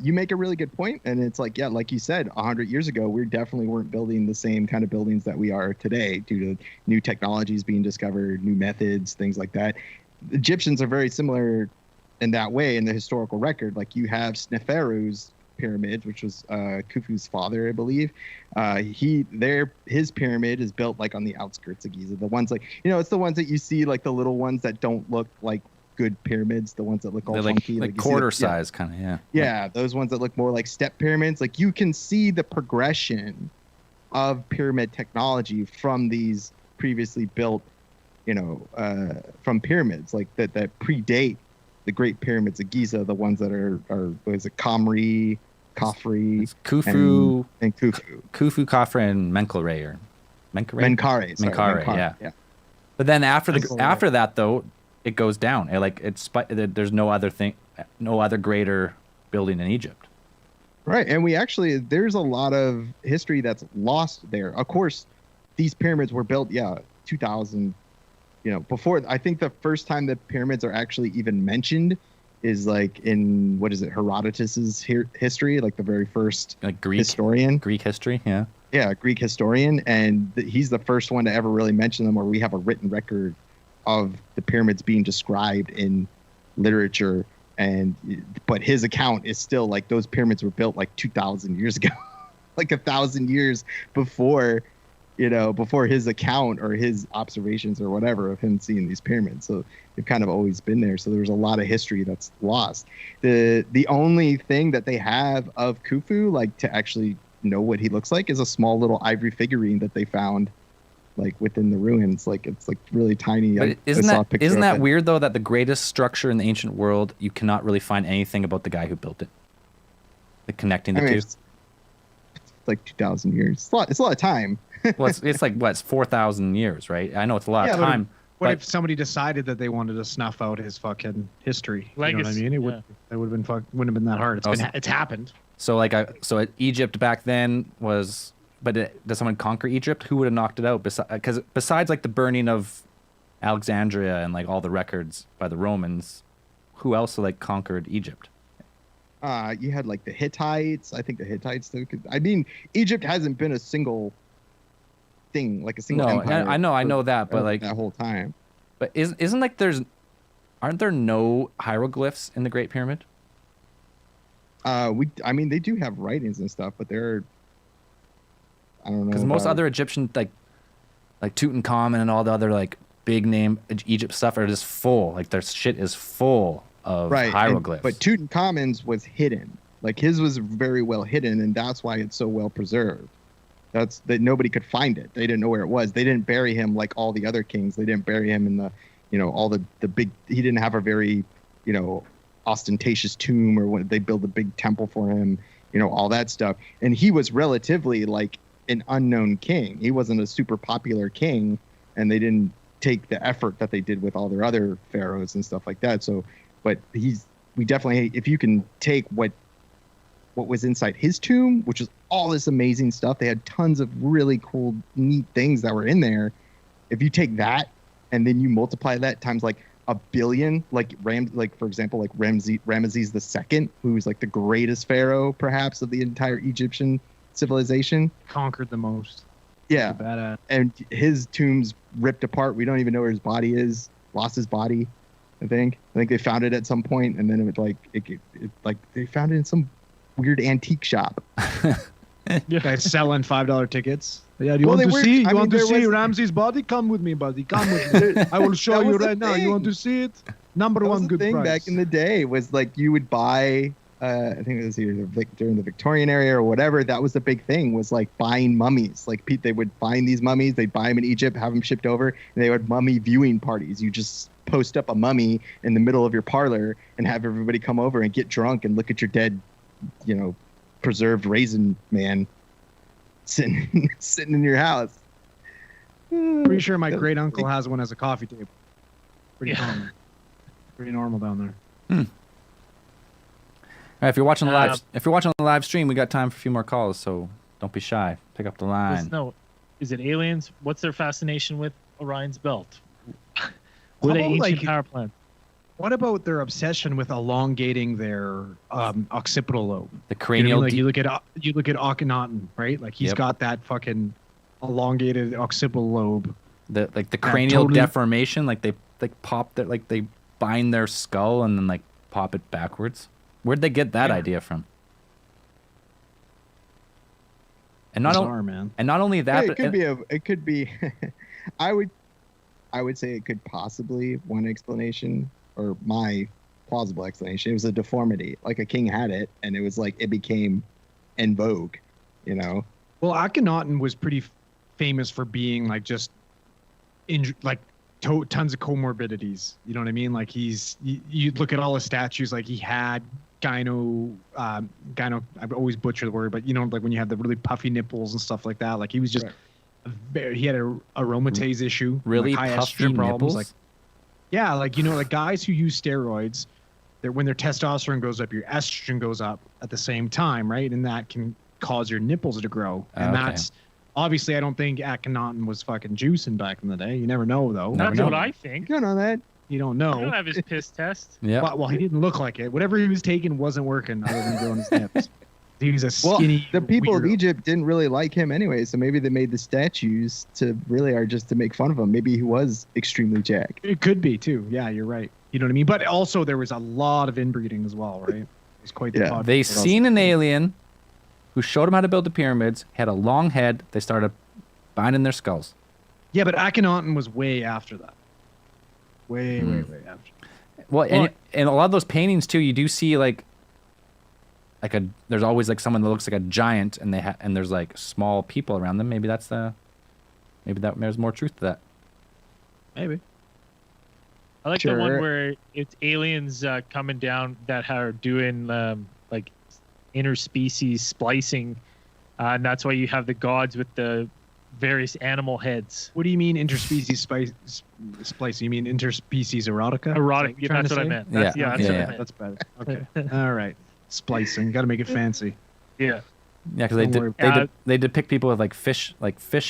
You make a really good point, and it's like you said, 100 years ago, we definitely weren't building the same kind of buildings that we are today due to new technologies being discovered, new methods, things like that. The Egyptians are very similar in that way in the historical record. Like you have Sneferu's pyramid, which was Khufu's father, I believe. His pyramid is built on the outskirts of Giza. The ones it's the ones that you see the little ones that don't look like good pyramids, the ones that look all funky, like quarter size kind of. Yeah, those ones that look more like step pyramids. You can see the progression of pyramid technology from these previously built from pyramids that predate the Great Pyramids of Giza, the ones that are what is it, Khafre, It's Khufu, and Khufu. Khufu, Khafre, and Menkaure. Menkaure, yeah. But then after that though, it goes down. There's no other greater building in Egypt. Right, and there's a lot of history that's lost there. Of course, these pyramids were built, 2000, before. I think the first time the pyramids are actually even mentioned is like in, what is it, Herodotus's history, like the very first Like Greek historian. Greek history, yeah. Yeah, Greek historian, and he's the first one to ever really mention them, where we have a written record of the pyramids being described in literature. But his account is still like those pyramids were built like 2,000 years ago, like 1,000 years before, before his account or his observations or whatever of him seeing these pyramids. So they've kind of always been there. So there's a lot of history that's lost. The only thing that they have of Khufu, like to actually know what he looks like, is a small little ivory figurine that they found like within the ruins. Like it's like really tiny. But isn't that weird though, that the greatest structure in the ancient world, you cannot really find anything about the guy who built it, like connecting the two? It's like 2,000 years. It's a lot of time. Well, it's like what, it's 4,000 years, right? I know it's a lot of time. What if somebody decided that they wanted to snuff out his fucking history? Legacy. You know what I mean? It wouldn't have been that hard. It's happened. So Egypt back then was. But did someone conquer Egypt? Who would have knocked it out? Because besides like the burning of Alexandria and like all the records by the Romans, who else like conquered Egypt? You had like the Hittites. I think the Hittites. Egypt hasn't been a single thing, like a single empire. I know that, but like that whole time. But isn't like aren't there no hieroglyphs in the Great Pyramid? They do have writings and stuff, but they're, I don't know. Because most other Egyptian like Tutankhamun and all the other like big name Egypt stuff are just full. Like their shit is full of hieroglyphs. But Tutankhamun's was hidden. Like his was very well hidden, and that's why it's so well preserved. That's that nobody could find it. They didn't know where it was. They didn't bury him like all the other kings. They didn't bury him in the, all the big. He didn't have a very, ostentatious tomb, or when they build a big temple for him. All that stuff. And he was relatively like an unknown king. He wasn't a super popular king, and they didn't take the effort that they did with all their other pharaohs and stuff like that. So, but we definitely, if you can take what was inside his tomb, which is all this amazing stuff, they had tons of really cool, neat things that were in there. If you take that and then you multiply that times like 1 billion, like for example, like Ramesses II, who's like the greatest pharaoh perhaps of the entire Egyptian civilization, conquered the most. Yeah, and his tomb's ripped apart. We don't even know where his body is. Lost his body, I think they found it at some point, and then they found it in some weird antique shop. Guys selling $5 tickets. Yeah, do you want to see? You want to see Ramses' body? Come with me, buddy. Come with me. I will show you right now. You want to see it? Number one good price. Back in the day was like you would buy. I think it was either during the Victorian era or whatever. That was the big thing, was like buying mummies. Like they would find these mummies, they'd buy them in Egypt, have them shipped over, and they would mummy viewing parties. You just post up a mummy in the middle of your parlor and have everybody come over and get drunk and look at your dead, preserved raisin man sitting in your house. Pretty sure my great uncle has one as a coffee table. Pretty common. Pretty normal down there. All right, if you're watching the live stream, we got time for a few more calls, so don't be shy. Pick up the line. Is it aliens? What's their fascination with Orion's belt? Were they ancient power plants? What about their obsession with elongating their occipital lobe? The cranial. You look at Akhenaten, right? Like he's got that fucking elongated occipital lobe. The cranial deformation, like they pop their, like they bind their skull and then like pop it backwards. Where'd they get that idea from? And not only that, it could be. I would say it could possibly, one explanation, or my plausible explanation, it was a deformity. Like a king had it, and it was like it became in vogue, Well, Akhenaten was pretty famous for being like just tons of comorbidities. You know what I mean? Like you look at all his statues, like he had gyno, I always butcher the word, but like when you have the really puffy nipples and stuff like that, like he was just he had a aromatase issue, really like high puffy estrogen problems, nipples. like like guys who use steroids when their testosterone goes up, your estrogen goes up at the same time, right? And that can cause your nipples to grow. And Okay. that's obviously, I don't think Akhenaten was fucking juicing back in the day. You never know, though. Never That's know. what I think. You don't know that. You don't I don't know. have his piss test. Yeah. Well, he didn't look like it. Whatever he was taking wasn't working other than growing his nips. He was a Well, skinny. the people of weirdo. Egypt didn't really like him anyway, so maybe they made the statues to really are just to make fun of him. Maybe he was extremely jacked. It could be too. Yeah, you're right. You know what I mean? But also there was a lot of inbreeding as well, right? It was quite the Yeah. pod- They seen an alien who showed them how to build the pyramids, had a long head. They started binding their skulls. Yeah, but Akhenaten was way after that. Way after. Well, and a lot of those paintings too, you do see like there's always like someone that looks like a giant, and and there's like small people around them. Maybe there's more truth to that. Maybe. I like the one Sure. where it's aliens coming down that are doing like interspecies splicing, and that's why you have the gods with the various animal heads. What do you mean interspecies splicing? You mean interspecies erotica? Erotic. Is that what you're That's what I trying to meant. say? That's, Yeah. that's Yeah, what I yeah. meant. That's better. Okay. All right. Splicing. Got to make it fancy. Yeah. Yeah, because Don't worry. they depict people with like fish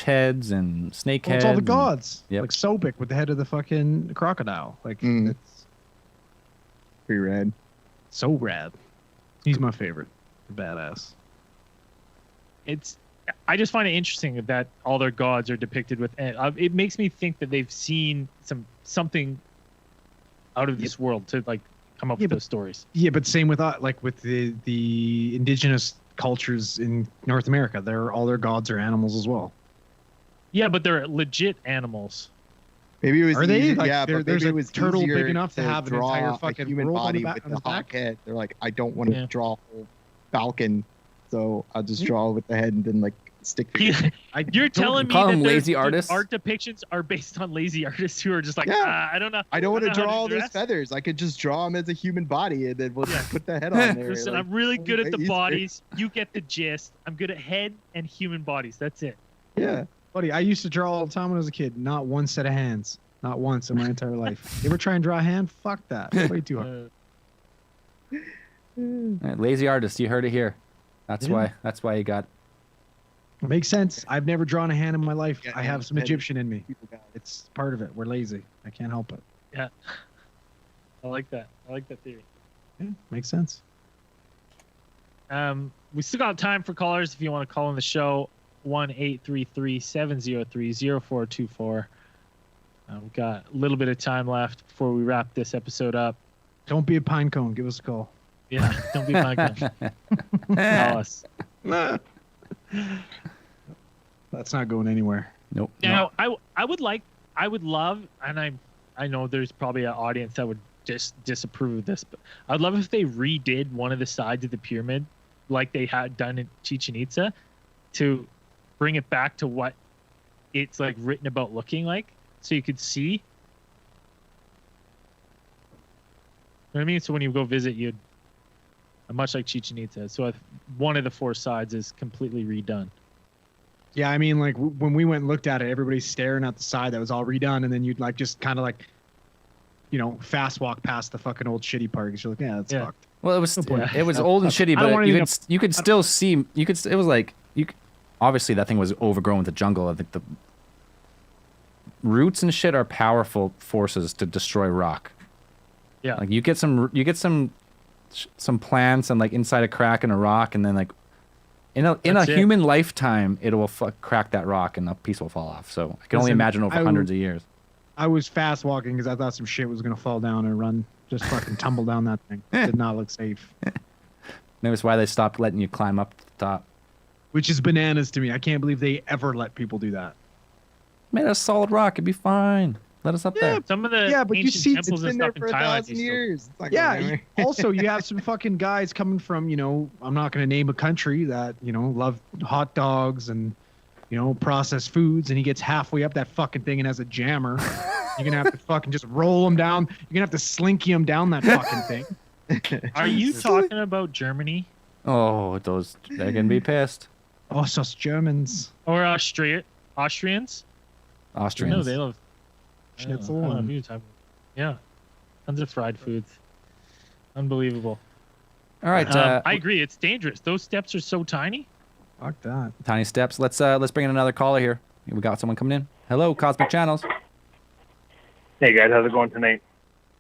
heads and snake Well, heads. it's all the and- gods. Yep. Like Sobek with the head of the fucking crocodile. Like Mm. it's Pretty rad. so rad. He's my favorite. Badass. I just find it interesting that all their gods are depicted with. It makes me think that they've seen something out of this world to like come up Yeah, with but- those stories. Yeah, but same with like with the indigenous cultures in North America. All their gods are animals as well. Yeah, but they're legit animals. Maybe it was Are they? easier, Like, yeah, but there's maybe a it was turtle big easier enough to have an draw entire a fucking human world on body the with on the his back? hawk head. They're like, I don't want to Yeah. draw a whole falcon, so I'll just draw with the head and then like stick. Yeah. figure. You're telling me call that them their- lazy their artists? art depictions are based on lazy artists who are just like, Yeah. I don't know. I don't want to know how draw all do those that. feathers. I could just draw them as a human body, and then we'll just put the head on there. Listen, like, I'm really good at the easier. bodies. You get the gist. I'm good at head and human bodies. That's it. Yeah. Buddy, I used to draw all the time when I was a kid. Not one set of hands. Not once in my entire life. You ever try and draw a hand? Fuck that. It's way too hard. All right, lazy artist, you heard it here. That's Yeah. why you got. Makes sense. I've never drawn a hand in my life. Yeah, I have some head. Egyptian in me. People got it. It's part of it. We're lazy. I can't help it. Yeah. I like that. I like that theory. Yeah, makes sense. We still got time for callers if you want to call in the show. 1-833-703-0424. We've got a little bit of time left before we wrap this episode up. Don't be a pine cone. Give us a call. Yeah, don't be Michael. Call us. That's not going anywhere. Nope. Now, I would love, and I know there's probably an audience that would just disapprove of this, but I'd love if they redid one of the sides of the pyramid like they had done in Chichen Itza to bring it back to what it's like written about looking like, so you could see. You know what I mean? So when you go visit, you'd much like Chichen Itza. So one of the four sides is completely redone. Yeah, I mean, like when we went and looked at it, everybody's staring at the side that was all redone, and then you'd like just kind of like, you know, fast walk past the fucking old shitty part because you're like, yeah, that's Yeah. fucked. Well, it was Yeah. it was old and shitty, I don't but wanna you even- could you could still see it was like obviously that thing was overgrown with the jungle. I think the roots and shit are powerful forces to destroy rock. Yeah. Like you get some plants and like inside a crack in a rock, and then like in a That's it. human lifetime it will crack that rock and a piece will fall off. So I can only Listen, imagine over I hundreds of years. I was fast walking because I thought some shit was gonna fall down and run, just fucking tumble down that thing. Did not look safe. Maybe that's why they stopped letting you climb up to the top. Which is bananas to me. I can't believe they ever let people do that. Made a solid rock, it'd be fine. Let us up there. Some of the Yeah, but you ancient see, temples It's and been there stuff in for a Thailand. 1,000 years. It's not Yeah. going anywhere. Also, you have some fucking guys coming from, you know, I'm not going to name a country that, you know, love hot dogs and, you know, processed foods, and he gets halfway up that fucking thing and has a jammer. You're going to have to fucking just roll him down. You're going to have to slinky him down that fucking thing. Are you talking about Germany Oh, they're gonna be pissed. Oh, so us Germans. or Austrians? Austrians. No, they love Schnitzel I don't know and- who you're talking about. Yeah, tons of fried foods. Unbelievable. All right. I agree. It's dangerous. Those steps are so tiny. Fuck that. Tiny steps. Let's bring in another caller here. We got someone coming in. Hello, Cosmic Channels. Hey guys, how's it going tonight?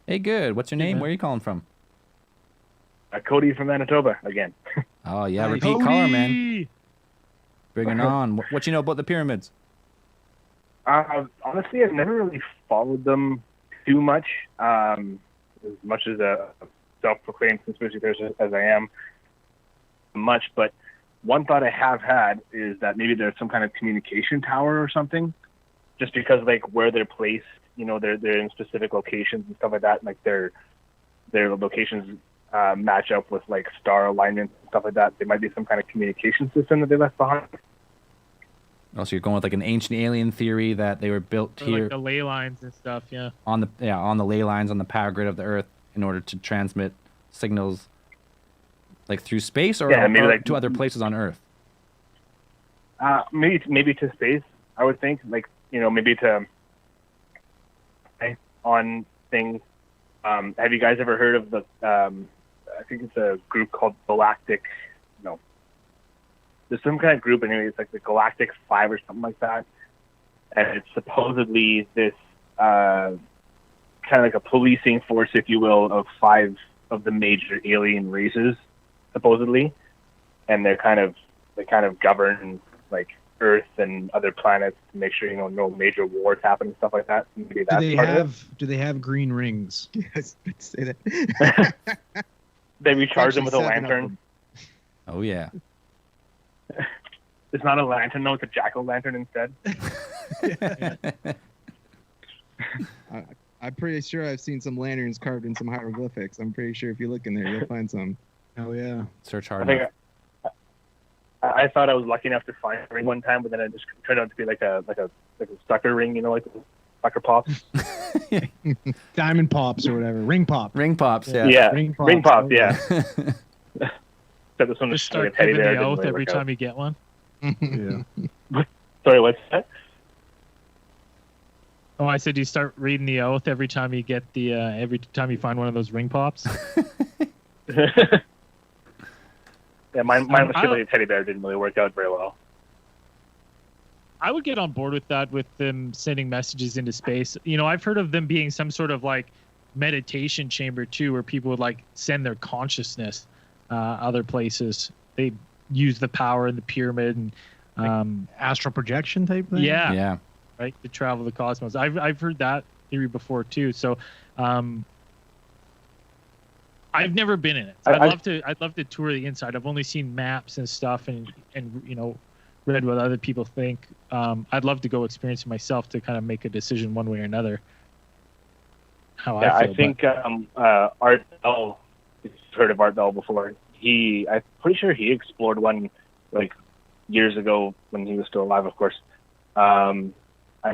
Hey, good. What's your name? Where are you calling from? Cody from Manitoba again. Oh yeah, Nice. repeat caller, man. Bring it on. What you know about the pyramids? Honestly, I've never really followed them too much as a self-proclaimed conspiracy theorist as I am. But one thought I have had is that maybe there's some kind of communication tower or something, just because like where they're placed, you know, they're in specific locations and stuff like that. And, like their locations match up with like star alignments and stuff like that. There might be some kind of communication system that they left behind. Oh, so you're going with like an ancient alien theory that they were built Or here like the ley lines and stuff. Yeah. on the ley lines on the power grid of the Earth in order to transmit signals like through space or, maybe or like to other places on Earth. Maybe to space. I would think, like, you know, maybe to on things. Have you guys ever heard of the? I think it's a group called Galactic. No, there's some kind of group anyway. It's like the Galactic 5 or something like that, and it's supposedly this kind of like a policing force, if you will, of 5 of the major alien races, supposedly, and they kind of govern like Earth and other planets to make sure, you know, no major wars happen and stuff like that. Maybe that's Do they have green rings? Yes, let's say that. They recharge them Actually, with a 7 of lantern. them. Oh yeah. It's not a lantern, no, it's a jack-o'-lantern instead. I'm pretty sure I've seen some lanterns carved in some hieroglyphics. I'm pretty sure if you look in there, you'll find some. Oh yeah. Search I hard think enough. I thought I was lucky enough to find a ring one time, but then it just turned out to be like a sucker ring, you know, like sucker pops. Diamond pops or whatever. Ring pop. Ring pops. Yeah. Yeah, Ring ring pops, pops. Yeah. Except this one was Just like start a teddy giving bear. the Didn't oath really every work out. time you get one. Yeah. Sorry, what's that? Oh, I said you start reading the oath every time you get the every time you find one of those ring pops. Yeah, mine was I strictly a teddy bear. Didn't really work out very well. I would get on board with that, with them sending messages into space. You know, I've heard of them being some sort of like meditation chamber too, where people would like send their consciousness other places. They use the power in the pyramid and Astral projection type thing. yeah, Yeah. right, to travel the cosmos. I've heard that theory before too. So I've never been in it. I'd love to tour the inside. I've only seen maps and stuff and you know, read what other people think. I'd love to go experience it myself to kind of make a decision one way or another. How Yeah, I feel. I think Art Bell. You've heard of Art Bell before. I'm pretty sure he explored one like years ago when he was still alive, of course. I'm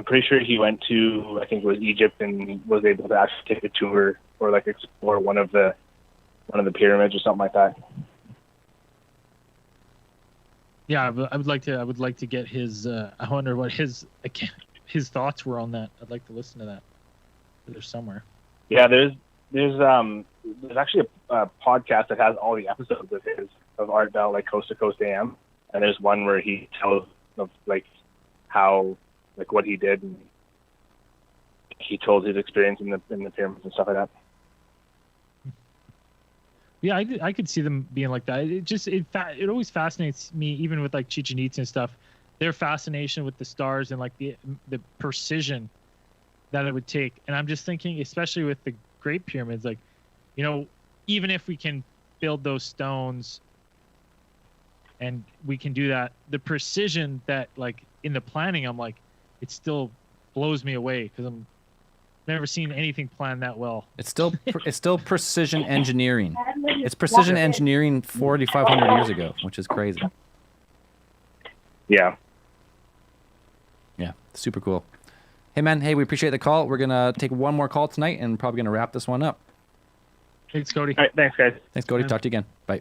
pretty sure he went to, I think it was Egypt, and was able to actually take a tour or like explore one of the pyramids or something like that. Yeah, I would like to get his. I wonder what his thoughts were on that. I'd like to listen to that. There's somewhere. Yeah, there's actually a podcast that has all the episodes of Art Bell, like Coast to Coast AM, and there's one where he tells of like how, like what he did, and he told his experience in the pyramids and stuff like that. Yeah, I could see them being like that. It always fascinates me, even with like Chichen Itza and stuff. Their fascination with the stars and like the precision that it would take. And I'm just thinking, especially with the Great Pyramids, like, you know, even if we can build those stones and we can do that, the precision that like in the planning, I'm like, it still blows me away because I'm never seen anything planned that well. It's still precision engineering. It's precision engineering 4,500 years ago, which is crazy. Yeah. Yeah, super cool. Hey man, we appreciate the call. We're gonna take one more call tonight and probably gonna wrap this one up. Thanks, Cody. All right, thanks, guys. Thanks, Cody. Yeah. Talk to you again. Bye.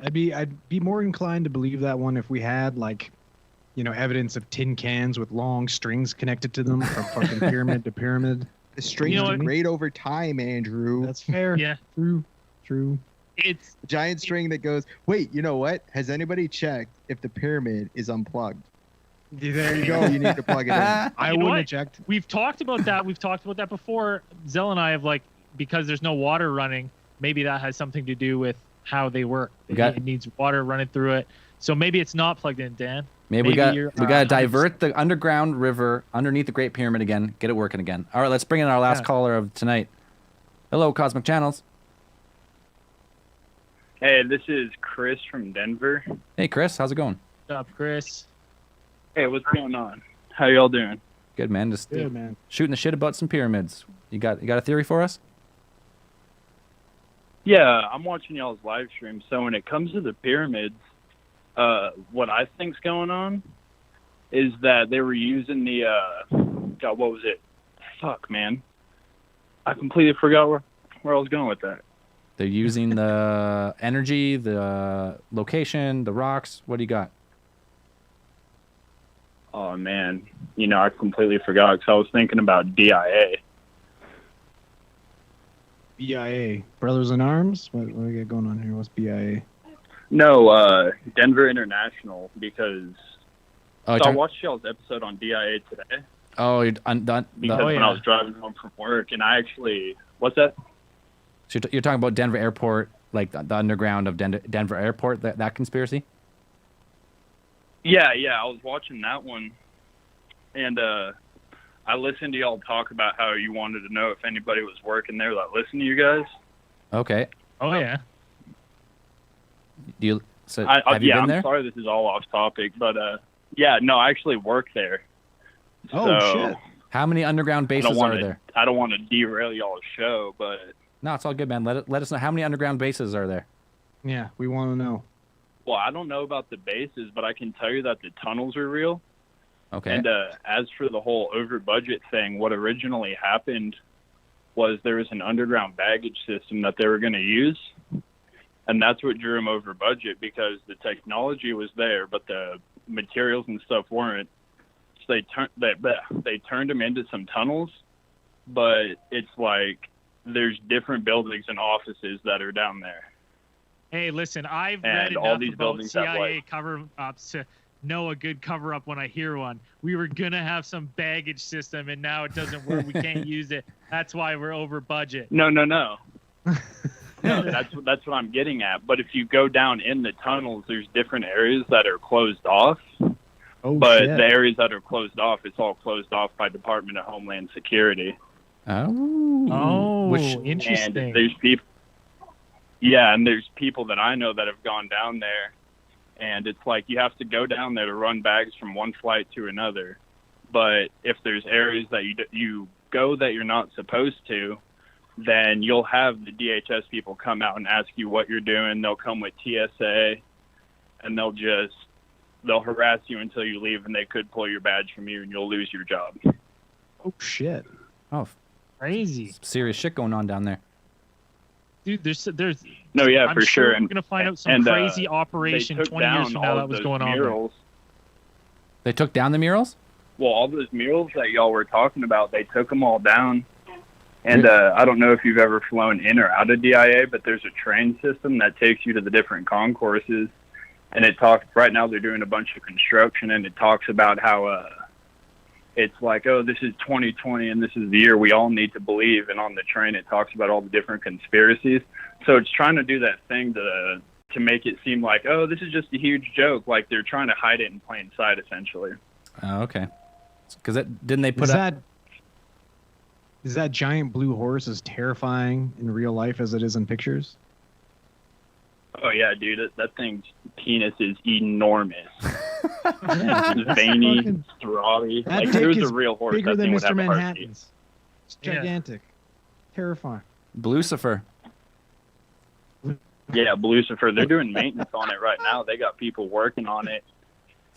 I'd be more inclined to believe that one if we had like, you know, evidence of tin cans with long strings connected to them from fucking pyramid to pyramid. The strength You know what? degrade over time, Andrew. That's fair. Yeah. True. It's A giant string that goes, wait, you know what? Has anybody checked if the pyramid is unplugged? There you You need to plug it in. I You know wouldn't what? have checked. We've talked about that. We've talked about that before. Zell and I have like, because there's no water running, maybe that has something to do with how they work. It needs water running through it. So maybe it's not plugged in, Dan. Maybe we got you're to 100%. divert the underground river underneath the Great Pyramid again. Get it working again. All right, let's bring in our last caller of tonight. Hello, Cosmic Channels. Hey, this is Chris from Denver. Hey, Chris, how's it going? What's up, Chris? Hey, what's going on? How y'all doing? Good, man. Just Good, man. shooting the shit about some pyramids. You got a theory for us? Yeah, I'm watching y'all's live stream. So when it comes to the pyramids, what I think's going on is that they were using the God, what was it? Fuck, man. I completely forgot where I was going with that. They're using the energy, the location, the rocks. What do you got? Oh man, I completely forgot because I was thinking about DIA. BIA, Brothers in Arms. What do we got going on here? What's BIA? No, Denver International, because Oh, I watched y'all's episode on DIA today. Oh, you're undone. Because when I was driving home from work, and I actually, what's that? So you're talking about Denver Airport, like the underground of Denver Airport, that conspiracy? Yeah, I was watching that one, and I listened to y'all talk about how you wanted to know if anybody was working there that listened to you guys. Okay. Oh yeah. Have you been there? I'm sorry this is all off topic, but yeah, no, I actually work there. Oh, So, shit. How many underground bases are there? I don't want to derail y'all's show, but No, it's all good, man. Let us know how many underground bases are there. Yeah, we want to know. well, I don't know about the bases, but I can tell you that the tunnels are real. Okay. And as for the whole over budget thing, what originally happened was there was an underground baggage system that they were going to use, and that's what drew them over budget because the technology was there, but the materials and stuff weren't. So they turned them into some tunnels, but it's like there's different buildings and offices that are down there. Hey, listen, I've And read all enough these about buildings have, CIA like- cover-ups to know a good cover-up when I hear one. We were gonna have some baggage system, and now it doesn't work. We can't use it. That's why we're over budget. No. No, that's what I'm getting at. But if you go down in the tunnels, there's different areas that are closed off. Oh, But shit. the areas that are closed off, it's all closed off by Department of Homeland Security. Oh, And interesting. there's people. Yeah, and there's people that I know that have gone down there, and it's like you have to go down there to run bags from one flight to another. But if there's areas that you go that you're not supposed to, then you'll have the DHS people come out and ask you what you're doing. They'll come with TSA, and they'll harass you until you leave, and they could pull your badge from you, and you'll lose your job. Oh, shit. Oh, Crazy. serious shit going on down there. Dude, there's No, yeah, I'm for sure. We're gonna find out some and, crazy they operation took 20 years down from now all that of was those going on there. murals. They took down the murals? Well, all those murals that y'all were talking about, they took them all down. And I don't know if you've ever flown in or out of DIA, but there's a train system that takes you to the different concourses. And it talks, right now they're doing a bunch of construction, and it talks about how it's like, oh, this is 2020, and this is the year we all need to believe. And on the train, it talks about all the different conspiracies. So it's trying to do that thing to make it seem like, oh, this is just a huge joke. Like they're trying to hide it in plain sight, essentially. Oh, okay. Because didn't they put Is that giant blue horse as terrifying in real life as it is in pictures? Oh yeah, dude, that thing's penis is enormous. Yeah, It's veiny, fucking- throbby. That Like dick there was is a real horse. bigger That than thing would Mr. have a heartbeat. Manhattan's. It's Yeah. gigantic. Terrifying. Lucifer? Yeah, Lucifer. They're doing maintenance on it right now. They got people working on it.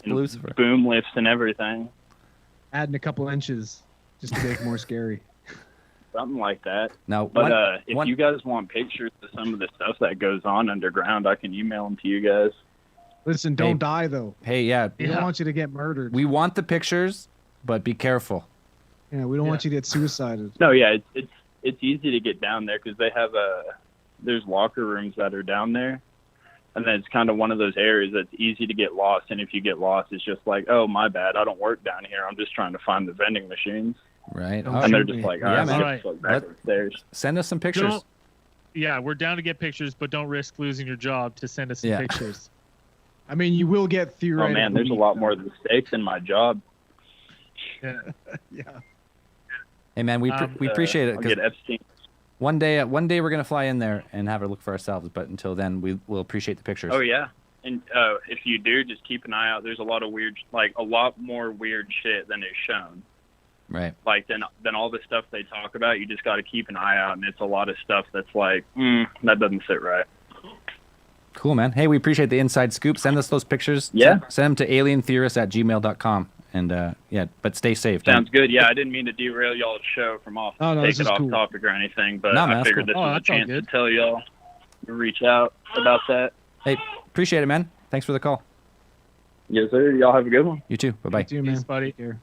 And Lucifer. boom lifts and everything. Adding a couple inches just to make it more scary. Something like that. Now, But if you guys want pictures of some of the stuff that goes on underground, I can email them to you guys. Listen, don't die though. Hey, yeah. We don't want you to get murdered. We want the pictures, but be careful. Yeah, we don't want you to get suicided. No, yeah, it's easy to get down there because they have there's locker rooms that are down there, and then it's kind of one of those areas that's easy to get lost. And if you get lost, it's just like, oh, my bad, I don't work down here. I'm just trying to find the vending machines. Right. Don't All And they're right. just like, Yeah, all man. right, just back upstairs. Send us some pictures. Don't- Yeah, we're down to get pictures, but don't risk losing your job to send us some Yeah. pictures. I mean, you will get Oh theoretical. man, there's a lot more mistakes in my job. Yeah. Yeah. Hey, man, we appreciate it. I'll 'Cause get Epstein. one day we're gonna fly in there and have a look for ourselves. But until then, we'll appreciate the pictures. Oh yeah, and if you do, just keep an eye out. There's a lot more weird shit than is shown. Right. Like than all the stuff they talk about. You just got to keep an eye out, and it's a lot of stuff that's like, that doesn't sit right. Cool, man. Hey, we appreciate the inside scoop. Send us those pictures. Yeah. Send them to alientheorist@gmail.com. And yeah, but stay safe. Sounds good. Yeah, I didn't mean to derail y'all's show from Oh, no, this take it is off cool. topic or anything, but No, man, I that's figured cool. this Oh, was a that's all chance to good. tell y'all to reach out about that. Hey, appreciate it, man. Thanks for the call. Yes, sir. Y'all have a good one. You too. Bye-bye. You too, man. Peace, buddy. Take care.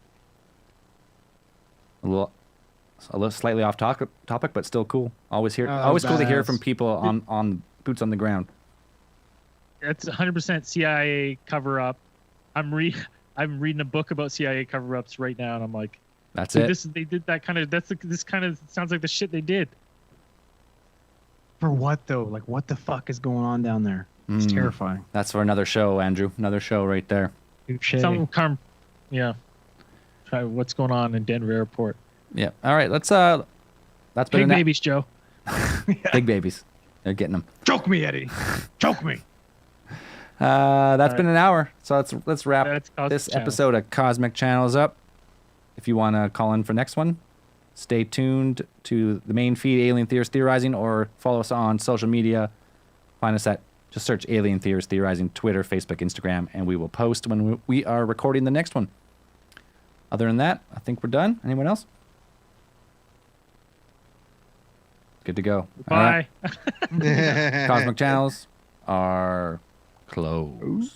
A little slightly off topic, but still cool. Always Oh, always cool to hear badass. from people on boots on the ground. It's 100% CIA cover up. I'm reading a book about CIA cover ups right now, and I'm like, That's dude, it. they did that kind of. This kind of sounds like the shit they did. For what though? Like, what the fuck is going on down there? It's Mm. terrifying. That's for another show, Andrew. Another show right there. Some yeah. Try what's going on in Denver Airport. Yeah. All right. That's been Big an babies, Joe. big babies. They're getting them. Choke me, Eddie. Choke me. That's been an hour. So let's wrap That's Cosmic this Channel. episode of Cosmic Channels up. If you want to call in for next one, stay tuned to the main feed, Alien Theorist Theorizing, or follow us on social media. Find us at, just search Alien Theorist Theorizing, Twitter, Facebook, Instagram, and we will post when we are recording the next one. Other than that, I think we're done. Anyone else? Good to go. All Bye. right. Cosmic Channels are closed.